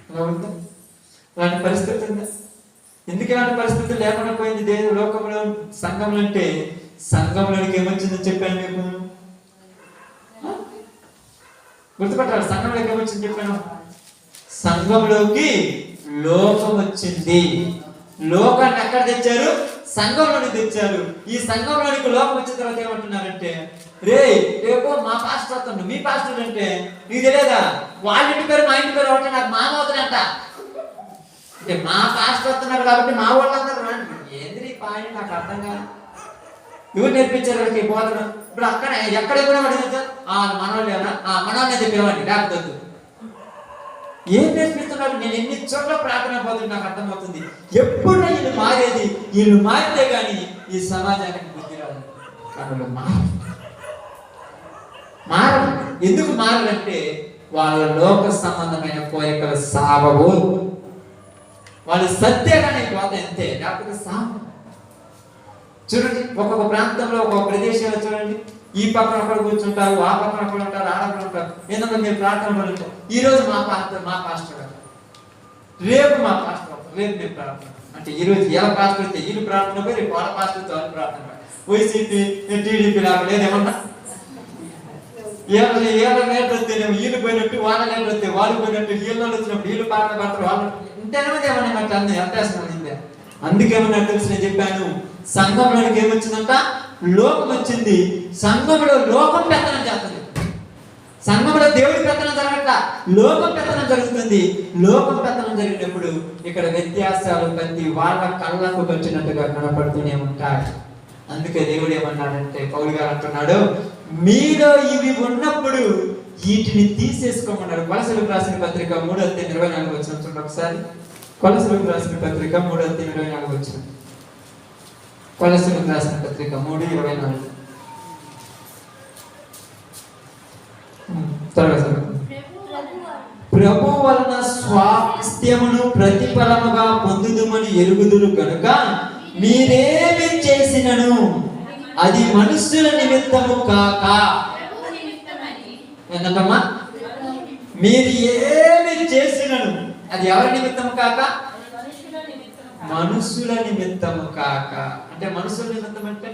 అలా ఉందా? అలాంటి పరిస్థితి ఉందా? ఎందుకు ఇలాంటి పరిస్థితులు లేకుండా పోయింది దేవుడు లోకంలో? సంఘంలో అంటే సంఘంలోనికి ఏమొచ్చిందని చెప్పాను మీకు, గుర్తుపట్టాలి. సంఘంలోకి ఏమొచ్చింది చెప్పాను? సంఘంలోకి లోకం వచ్చింది. లోకాన్ని ఎక్కడ తెచ్చారు? సంఘంలోకి తెచ్చారు. ఈ సంఘంలోనికి లోకం వచ్చిన తర్వాత ఏమంటున్నారంటే, రేపు మా పాస్టర్ వస్తాడు, మీ పాస్టర్ అంటే నీకు తెలియదా? వాళ్ళ ఇంటి పేరు మా ఇంటి పేరు ఒకటి, నాకు మామ అవుతాడంట. అంటే మా పాస్టర్ వస్తున్నారు కాబట్టి మా వాళ్ళు అందరూ ఏంది పాయింట్? నాకు అర్థం కాదు. ఎవరు నేర్పించారు వాళ్ళకి బోధన? ఇప్పుడు అక్కడ ఎక్కడ కూడా మనోళ్ళేనా? మనోళ్ళే చెప్పేవాడిని, లేకపోతే ఏం నేర్పిస్తున్నారు? నేను ఎన్ని చోట్ల ప్రార్థన పోతుంది, నాకు అర్థమవుతుంది. ఎప్పుడు వీళ్ళు మారేది? వీళ్ళు మారితే కానీ ఈ సమాజానికి బుద్ధి రాదు. కానీ మారదు. ఎందుకు మారాలంటే వాళ్ళ లోక సంబంధమైన కోరికలు సాగవు. వాళ్ళు సత్యగానే పోతే అంతే, లేకపోతే సాగు. చూడండి, ఒక్కొక్క ప్రాంతంలో ఒక్కొక్క ప్రదేశంలో చూడండి, ఈ పక్కన అక్కడ కూర్చుంటారు, ఆ పక్కన అక్కడ ఉంటారు, ఆడక్కడ ఉంటారు. ఎందుకంటే మీరు ప్రార్థనలో ఉంటారు. ఈ రోజు మా పాస్టర్ గారు, రేపు మా పాస్టర్, రేపు మేము ప్రార్థన అంటే ఈ రోజు ఎలా పాస్టర్ వస్తే వీళ్ళు ప్రార్థన పోయి, రేపు వాళ్ళ పాస్టర్ వాళ్ళ ప్రార్థన. వైసీపీ టీడీపీ లాగా లేదేమన్నా? ఏళ్ళ రేట్లు వస్తేనేమో వీళ్ళు పోయినట్టు, వాళ్ళ రేట్లు వస్తే వాళ్ళు పోయినట్టు, వీళ్ళు వచ్చినప్పుడు వీళ్ళు పాటలు పడతారు, వాళ్ళు ఇంతేమది ఏమన్నా అట్లా అంది ఎంతేస్తున్నాం. అందుకేమన్నా తెలిసి నేను చెప్పాను, సంఘంలోనికి ఏమొచ్చిందంట? లోకం వచ్చింది. సంఘంలో లోకం పెత్తనం చేస్తుంది. సంఘంలో దేవుడి పెత్తనం జరగట్లా, లోకం పెత్తనం జరుగుతుంది. లోకం పెత్తనం జరిగినప్పుడు ఇక్కడ వ్యత్యాసాలు ప్రతి వాళ్ళ కళ్ళకు వచ్చినట్టుగా కనపడుతూనే ఉంటాయి. అందుకే దేవుడు ఏమన్నాడంటే, పౌలు గారు అంటున్నాడు, మీలో ఇవి ఉన్నప్పుడు వీటిని తీసేసుకోమన్నాడు. కొలసలకు రాసిన పత్రిక 3:24 వచ్చిన చూడండి ఒకసారి. కొలసలకు రాసిన పత్రిక 3:24 వచ్చిన. కొలసలకు రాసిన పత్రిక 3:24. ప్రభు వలన స్వాస్థ్యమును ప్రతిఫలముగా పొందుదుమని ఎరుగుదురు కనుక మీరేమి చేసినను అది మనుషుల నిమిత్తము కాక. ఏంటమ్మా? మీరు ఏమి చేసినను అది ఎవరి నిమిత్తము కాక? మనుషుల నిమిత్తము కాక. అంటే మనుషుల నిమిత్తం అంటే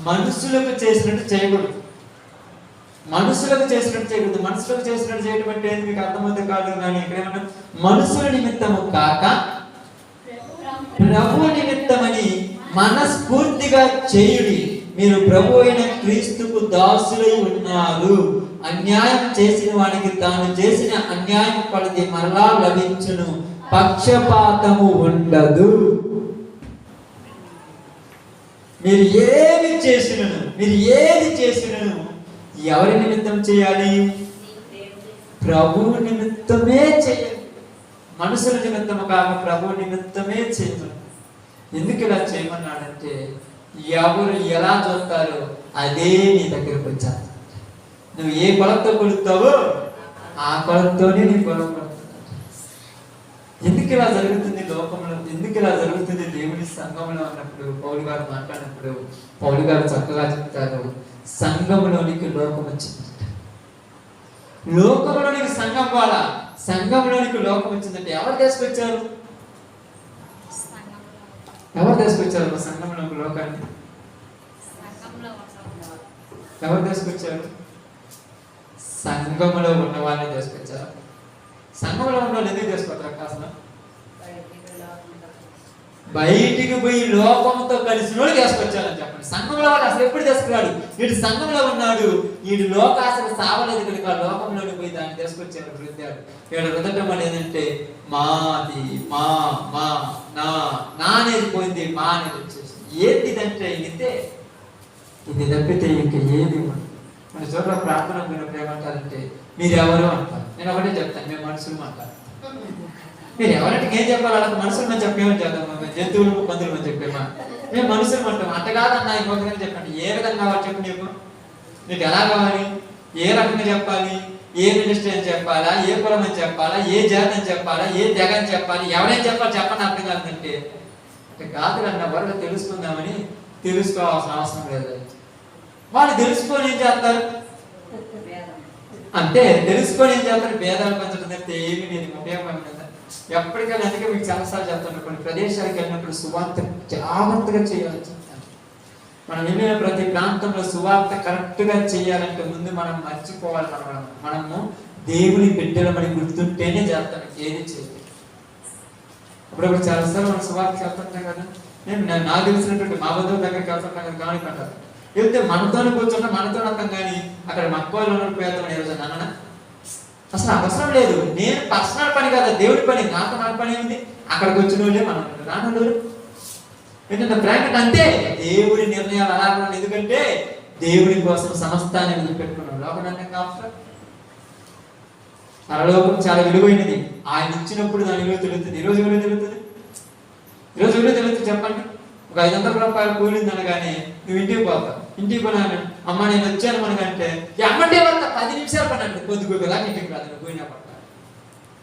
మనుషులకు చేసినట్టు చేయకూడదు. మనుషులకు చేసినట్టు చేయకూడదు. మనుషులకు చేసినట్టు చేయడం అంటే మీకు అర్థమవుతుంది కాదు. కానీ ఇక్కడ ఏమన్నా మనుషుల నిమిత్తము కాక ప్రభు నిమిత్తమని మనస్ఫూర్తిగా చేయుడి. మీరు ప్రభు అయిన క్రీస్తుకు దాసులై ఉన్నారు. అన్యాయం చేసిన వానికి తాను చేసిన అన్యాయం ఫలితం మరలా లభించును, పక్షపాతము ఉండదు. మీరు ఏది చేసినను ఎవరి నిమిత్తం చేయాలి? ప్రభు నిమిత్తమే చేయాలి. మనుషుల నిమిత్తము కాక ప్రభు నిమిత్తమే చేయాలి. ఎందుకు ఇలా చేయమన్నాడంటే ఎవరు ఎలా చూస్తారో అదే నీ దగ్గరకు వచ్చారు. నువ్వు ఏ కొలతో కొలుస్తావో ఆ కొలతోనే నీ కొలం పడుతుంది. ఎందుకు ఇలా జరుగుతుంది లోకంలో, ఎందుకు ఇలా జరుగుతుంది దేవుని సంఘంలో అన్నప్పుడు పౌలు గారు మాట్లాడినప్పుడు పౌలు గారు చక్కగా చెప్తారు, సంఘంలోనికి లోకం వచ్చింది. లోకంలోనికి సంఘం వాళ్ళ, సంఘంలోనికి లోకం వచ్చిందంటే ఎవరు తీసుకొచ్చారు? ఎవరు తీసుకొచ్చారు సంఘంలోకి లోకాన్ని? ఎవరు తీసుకొచ్చారు? సంఘంలో ఉన్న వాళ్ళని తీసుకొచ్చారు. సంఘంలో ఉన్న వాళ్ళు ఎందుకు తీసుకొచ్చారు? అసలు బయటికి పోయి లోకంతో కలిసిన వాళ్ళు తీసుకొచ్చారని చెప్పండి. సంఘంలో వాళ్ళు అసలు ఎప్పుడు తీసుకురాడు. వీడు సంఘంలో ఉన్నాడు, వీడు లోకాసలు సావలేదు కనుక లోకంలోకి పోయి దాన్ని తీసుకొచ్చారు. వృద్ధాడు వీడు రుదటం ఏంటంటే మాది మా మా నా అనేది పోయింది, మా అనేది వచ్చేసి ఏంటిదంటే ఇంతే. ఇది తప్పితే ఇంక ఏది మన చోట్ల ప్రార్థన పోయినప్పుడు ఏమంటారంటే మీరెవరు అంటారు. నేను ఒకటే చెప్తాను, మేము మనుషులు అంటారు. మీరు ఎవరంటే ఏం చెప్పాలి? వాళ్ళకి మనుషులు మనం చెప్పేమని చేద్దాం, జంతువులు పందులు మనం చెప్పేమా? మేము మనుషులు అంటాం. అంట కాదన్నా ఇంకొకరిని చెప్పండి. ఏ విధంగా కావాలి చెప్పు, నీకు ఎలా కావాలి, ఏ రకంగా చెప్పాలి, ఏ మినిస్టర్ అని చెప్పాలా, ఏ కులం అని చెప్పాలా, ఏ జాతి అని చెప్పాలా, ఏ తెగ అని చెప్పాలి, ఎవరైనా చెప్పాలి చెప్పండి. అర్థం కాదంటే అంటే కాదు అన్న వాళ్ళు తెలుసుకుందామని తెలుసుకోవాల్సిన అవసరం లేదు. వాళ్ళు తెలుసుకొని ఏం చేస్తారు అంటే తెలుసుకొని ఏం చేస్తారు, భేదాలు పంచడం తప్పితే ఏమీ లేదు, ఉపయోగం కదా. ఎప్పటికైనా అందుకే మీకు చాలాసార్లు చెప్తాను, కొన్ని ప్రదేశాలకు వెళ్ళినప్పుడు సువార్త జాగ్రత్తగా చేయాలి చెప్తాను. మనం వెళ్ళిన ప్రతి ప్రాంతంలో సువార్త కరెక్ట్గా చేయాలంటే ముందు మనం మర్చిపోవాలి, మనము దేవుని బిడ్డలమని గుర్తుంటేనే చేస్తాను, ఏది చేయాలి. అప్పుడప్పుడు చాలాసార్లు మనం సువార్త చెప్తుంటాం కదా. నేను నాకు తెలిసినటువంటి మా బంధువుల దగ్గరికి వెళ్తుంటాం కదా, కానీ పడ్డారు వెళ్తే మనతోనే కూర్చుంటే మనతో అంటాం, కానీ అక్కడ మక్కువలో పేరుతో ఈరోజు నాన్న అసలు అవసరం లేదు. నేను పర్సనల్ పని కదా, దేవుడి పని. నాకు మన పని ఉంది. అక్కడికి వచ్చిన వాళ్ళే మనం రానూరు ఏంటంటే బ్రాకెట్ అంతే. దేవుడి నిర్ణయాలు అలా ఉన్నాయి. ఎందుకంటే దేవుడి కోసం సమస్తాన్ని వదిలిపెట్టుకున్నాం. లోకనాన్ని కావచ్చు, పరలోకం చాలా విలువైనది. ఆయన ఇచ్చినప్పుడు దాని విలువ తెలుస్తుంది. ఈరోజు విలువ తెలుస్తుంది, ఈరోజు విలువ తెలుస్తుంది. చెప్పండి, ఒక 500 రూపాయలు కూలింది అనగానే నువ్వు ఇంటికి పోతావు. ఇంటికి పోయినాను, అమ్మ నేను వచ్చాను మనకంటే అమ్మంటే వాళ్ళ 10 నిమిషాలు పడినట్టు కొద్దిగా ఇంటికి రాదు. నువ్వు పోయినా పడతా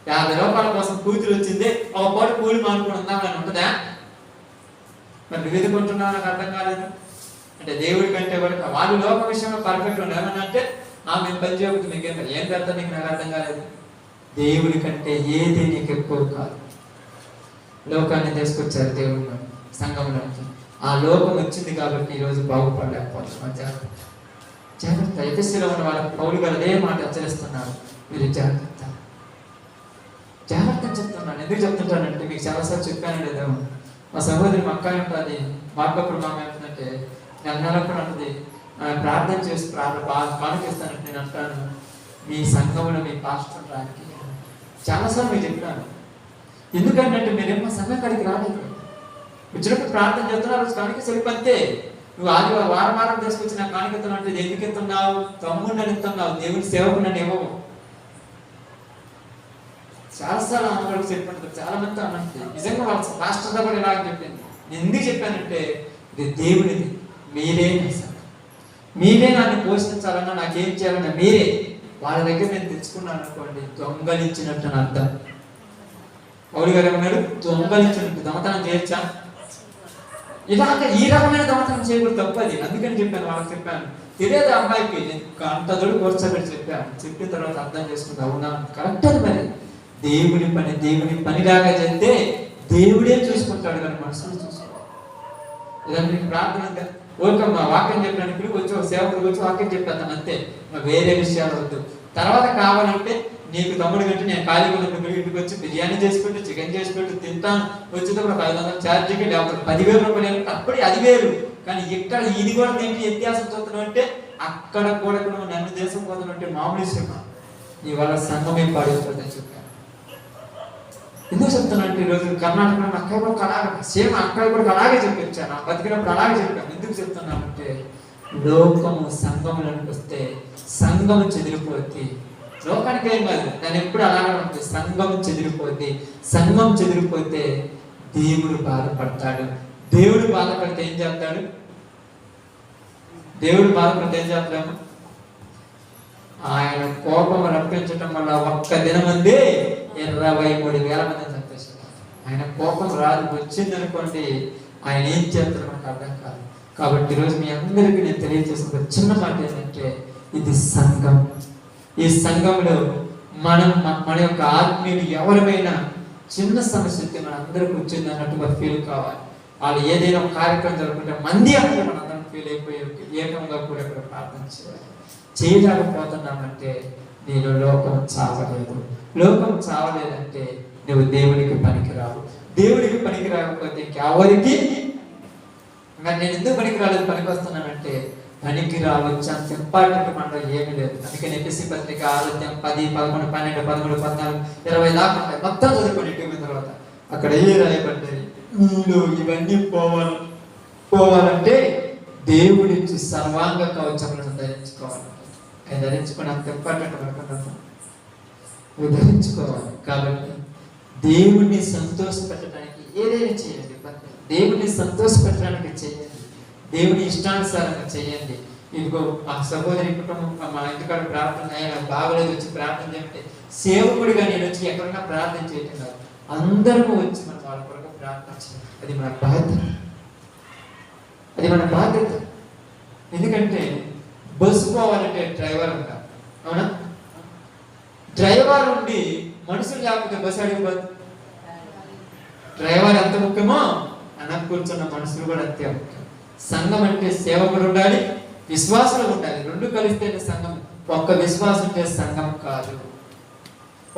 50 రూపాయల కోసం కూతురు వచ్చింది, ఒక పూట కూలి మానుకుని ఉందామని ఉంటుందా? మరి నువ్వు ఎదుర్కొంటున్నావు, నాకు అర్థం కాలేదు. అంటే దేవుడి కంటే వాళ్ళు లోక విషయంలో పర్ఫెక్ట్ ఉన్నారు. ఏమన్నా అంటే మేము పని చేయకపోతే మీకేం ఏం పెడతా, నీకు నాకు అర్థం కాలేదు. దేవుడి కంటే ఏది నీకు ఎక్కువ కాదు. లోకాన్ని తీసుకొచ్చారు దేవుడు సంఘంలోకి. ఆ లోకం వచ్చింది కాబట్టి ఈరోజు బాగుపడలేకపోతున్నాం. జాగ్రత్త. ఎఫెసీలో ఉన్న వాళ్ళ పౌలు గారు అదే మాట హెచ్చరిస్తున్నారు, మీరు జాగ్రత్త జాగ్రత్త చెప్తున్నాను. ఎందుకు చెప్తుంటానంటే మీకు చాలాసార్లు చెప్పాను లేదా, మా సహోదరి మా అక్క ఉంటుంది, మా అక్కప్పుడు మా అమ్మ ఏంటంటే నెలప్పుడు అంటుంది, ప్రార్థన చేసి బాధకిస్తానంటే నేను అంటాను, మీ సంఘంలో మీ పాస్టర్ రానికి చాలాసార్లు మీకు చెప్పినాను. ఎందుకంటే మీరేమో సంఘం కాడికి రాలేదు, వచ్చినప్పుడు ప్రార్థన చేస్తున్నారు, కానికి సరిపంతే. నువ్వు వారం తీసుకొచ్చిన కానికెత్తున్నా అంటే ఎందుకు ఎత్తున్నావు? తమ్ముడిని ఎత్తున్నావు, దేవుని సేవకు నన్ను ఇవ్వవు. చాలాసార్లు అమ్మగారికి చెప్పండి, చాలా మంది అన్నది నిజంగా వాళ్ళ రాష్ట్రంలో కూడా ఇలా చెప్పింది. నేను ఎందుకు చెప్పానంటే ఇది దేవుడిది, మీరే మీరే నన్ను పోషించాలన్నా, నాకేం చేయాలన్నా మీరే. వాళ్ళ దగ్గర నేను తెచ్చుకున్నాను అనుకోండి, దొంగలించినట్టు అని అర్థం. పౌలు గారు ఏమన్నాడు? దొంగలించినట్టు. దొంగతనం చేయొచ్చా? ఇలాగ ఈ రకమైన దొంగతనం చేయకూడదు, తప్పది. అందుకని చెప్పాను, వాళ్ళకి చెప్పాను. తెలియదు అమ్మాయికి, అంత దొడు కూర్చోబెట్టి చెప్పాను. చెప్పిన తర్వాత అర్థం చేసుకుంటా, అవునా కరెక్ట్ అది. మరి దేవుని పనిలాగా చేస్తే దేవుడే చూసుకుంటాడు, కానీ మనుషులు చూసుకోవాలి. ఇదంటే ప్రార్థన ఓకే, మా వాక్యం చెప్పినప్పుడు వచ్చి ఒక సేవకుడు వచ్చి వాక్యం చెప్పేద్దాం అంతే, వేరే విషయాలు వద్దు. తర్వాత కావాలంటే నీకు తమ్ముడు కంటే నేను ఖాళీగా ఉన్నప్పుడు ఇంటికి వచ్చి బిర్యానీ చేసి పెట్టు, చికెన్ చేసి పెట్టు, తింటాను. వచ్చేటప్పుడు 500 ఛార్జీకి లేకపోతే 10,000 రూపాయలు, అప్పుడు అది వేరు. కానీ ఇక్కడ ఇది కూడా ఏంటి వ్యత్యాసం చూస్తున్నావు అంటే అక్కడ కూడా నువ్వు నన్ను దేశం పోతున్నావు అంటే మామూలు విషయం ఇవాళ సంఘమే పాడైపోతుందని చెప్పాను. ఎందుకు చెప్తానంటే ఈరోజు కర్ణాటకలో అక్కడ కూడా అలాగే సేమ్ అక్కడ కూడా అలాగే చెప్పొచ్చాను, బతికినప్పుడు అలాగే చెప్పాను. ఎందుకు చెప్తున్నానంటే లోకము సంఘములకు వస్తే సంఘము చెదిరిపోద్ది. లోకానికి ఏం కాదు, దాన్ని ఎప్పుడు అలాగే ఉంటుంది. సంఘం చెదిరిపోద్ది. సంఘం చెదిరిపోతే దేవుడు బాధపడతాడు. దేవుడు బాధపడితే ఏం చేస్తాడు? దేవుడు బాధపడితే ఏం చేస్తాము? ఆయన కోపం రప్పించటం వల్ల ఒక్క దినమంది 23,000 మంది చంపేశారు. ఆయన కోపం రాదు, వచ్చిందనుకోండి ఆయన ఏం చేస్తాడో మనకు అర్థం కాదు. కాబట్టి ఈరోజు మీ అందరికీ నేను తెలియజేసిన ఒక చిన్న మాట ఏంటంటే ఇది సంఘం. ఈ సంఘంలో మన యొక్క ఆత్మీయులు ఎవరిమైనా చిన్న సమస్య వస్తే మన అందరికి వచ్చింది అన్నట్టుగా ఫీల్ కావాలి. వాళ్ళు ఏదైనా ఒక కార్యక్రమం జరుపుకుంటే మంది అందరూ మన అందరం ఫీల్ అయిపోయి ఏకంగా కూడా ఇక్కడ ప్రార్థన చేయాలి. చేయలేకపోతున్నామంటే నేను లోకం చావలేదు. లోకం చావలేదంటే నువ్వు దేవునికి పనికిరావు. దేవుడికి పనికి రాకపోతే ఎవరికి నేను ఎందుకు పనికి రాలేదు, పనికి వస్తున్నానంటే పనికి రావచ్చు అంత ఇంపార్టెంట్ మనలో ఏమీ లేదు. అందుకని ఎపిసి పత్రిక 6, 10, 11, 12, 13, 14, 20 దాకా ఉంటాయి. మొత్తం చదువుకోండి. ఇంటి తర్వాత అక్కడ ఏ రాయబడ్డాయి? ఇవన్నీ పోవాలంటే దేవుడిచ్చి సర్వాంగ కవచములను ధరించుకోవాలి. అది ధరించుకుని అంత ఇంపార్టెంట్ అనుకుంటున్నాను, ధరించుకోవాలి. కాబట్టి దేవుణ్ణి సంతోషపెట్టడానికి ఏదైనా చేయండి. దేవుణ్ణి సంతోషపెట్టడానికి చేయండి. దేవుని ఇష్టానుసారంగా చేయండి. ఇదిగో ఆ సహోదరి కుటుంబం మా ఇంటికాడ ప్రార్థన బాగలేదు వచ్చి ప్రార్థన చేయంటే సేవకుడిగా నేను వచ్చి ఎక్కడైనా ప్రార్థన చేయటం కాదు, అందరూ వచ్చి మన వాళ్ళ కొరకు ప్రార్థన చేయాలి. అది మన బాధ్యత. అది మన బాధ్యత. ఎందుకంటే బస్సు పోవాలంటే డ్రైవర్ ఉంటారు, అవునా? డ్రైవర్ ఉండి మనుషులు లేకపోతే బస్సు అడిగిపోతుంది. డ్రైవర్ ఎంత ముఖ్యమో అన్న కూర్చున్న మనుషులు కూడా అంతే ముఖ్యం. సంఘం అంటే సేవకుడు ఉండాలి, విశ్వాసులు ఉండాలి. రెండు కలిస్తేనే సంఘం. ఒక్క విశ్వాసం ఉంటే సంఘం కాదు,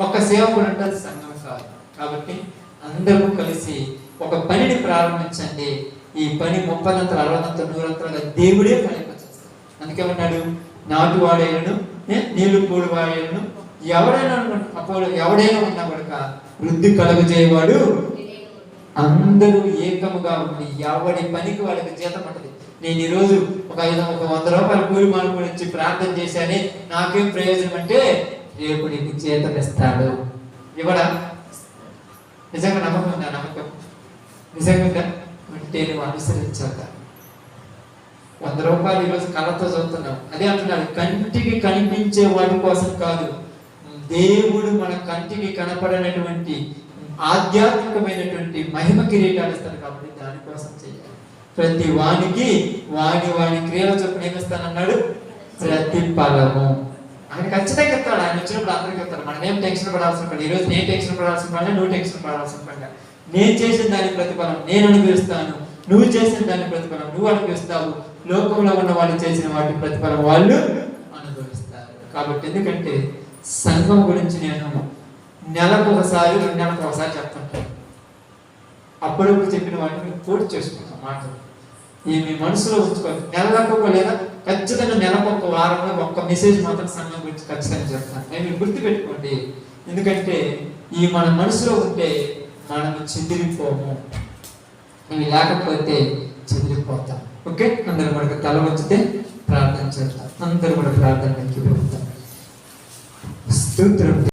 ఒక్క సేవకుడు అంటే సంఘం కాదు. కాబట్టి అందరూ కలిసి ఒక పనిని ప్రారంభించండి. ఈ పని 30 60 100 దేవుడే ఫలింపచేస్తాడు. అందుకే ఉన్నాడు, నాటు వాడేలను నీళ్లు పూడు వాడేలను ఎవడైనా ఉన్నా కూడా వృద్ధి కలుగు చేయవాడు. అందరూ ఏకముగా ఉండి ఎవడి పనికి వాడికి జీతం ఉంటుంది. నేను ఈరోజు ఒక 100 రూపాయలు కూలి మానుకొని వచ్చి ప్రార్థన చేశానే నాకేం ప్రయోజనం అంటే రేపు నీకు జీతం ఇస్తాడు. ఇవ్వడా? నిజంగా నమ్మకం ఉందా? నమ్మకం నిజంగా అంటే నువ్వు అనుసరించాక 100 రూపాయలు ఈరోజు కళ్ళతో చదువుతున్నావు. అదే అంటున్నాడు, కంటికి కనిపించే వాటి కోసం కాదు, దేవుడు మన కంటికి కనపడనటువంటి ఆధ్యాత్మికమైనటువంటి మహిమ కిరీటాలు ఇస్తాడు. కాబట్టి దానికోసం చేయాలి. ప్రతి వానికి వాని క్రియల చొప్పున ఏమిస్తానన్నాడు? ప్రతి ఫలము. ఆయన ఖచ్చితంగా చెప్తాడు. ఆయన వచ్చినప్పుడు అందరికీ చెప్తాడు. మనం ఏం టెన్షన్ పడాల్సిన పని. ఈరోజు నేను టెన్షన్ పడాల్సిన పని, నువ్వు టెన్షన్ పడాల్సిన పని. నేను చేసిన దాని ప్రతిఫలం నేను అనుభవిస్తాను, నువ్వు చేసిన దాని ప్రతిఫలం నువ్వు అనుభవిస్తావు. లోకంలో ఉన్న వాళ్ళు చేసిన వాటి ప్రతిఫలం వాళ్ళు అనుభవిస్తారు. కాబట్టి ఎందుకంటే సంఘం గురించి నేను నెలకు ఒకసారి 2 నెలలకు ఒకసారి చెప్తుంటాను. అప్పుడప్పుడు చెప్పిన వాటిని మీరు పూర్తి చేసుకుంటాం మాటలు. ఈ మీ మనసులో ఉంచుకోవాలి. నెలకు లేదా ఖచ్చితంగా నెలకు ఒక వారంలో ఒక్క మెసేజ్ మాత్రం సంఘం గురించి ఖచ్చితంగా చెప్తాను. మీరు గుర్తుపెట్టుకోండి. ఎందుకంటే ఈ మన మనసులో ఉంటే మనం చెదిరిపోము, ఇవి లేకపోతే చెదిరిపోతాం. ఓకే, అందరూ మనకు తల వంచితే ప్రార్థన చేస్తాం. అందరూ కూడా ప్రార్థనకి వెళ్తాం. స్తోత్రం.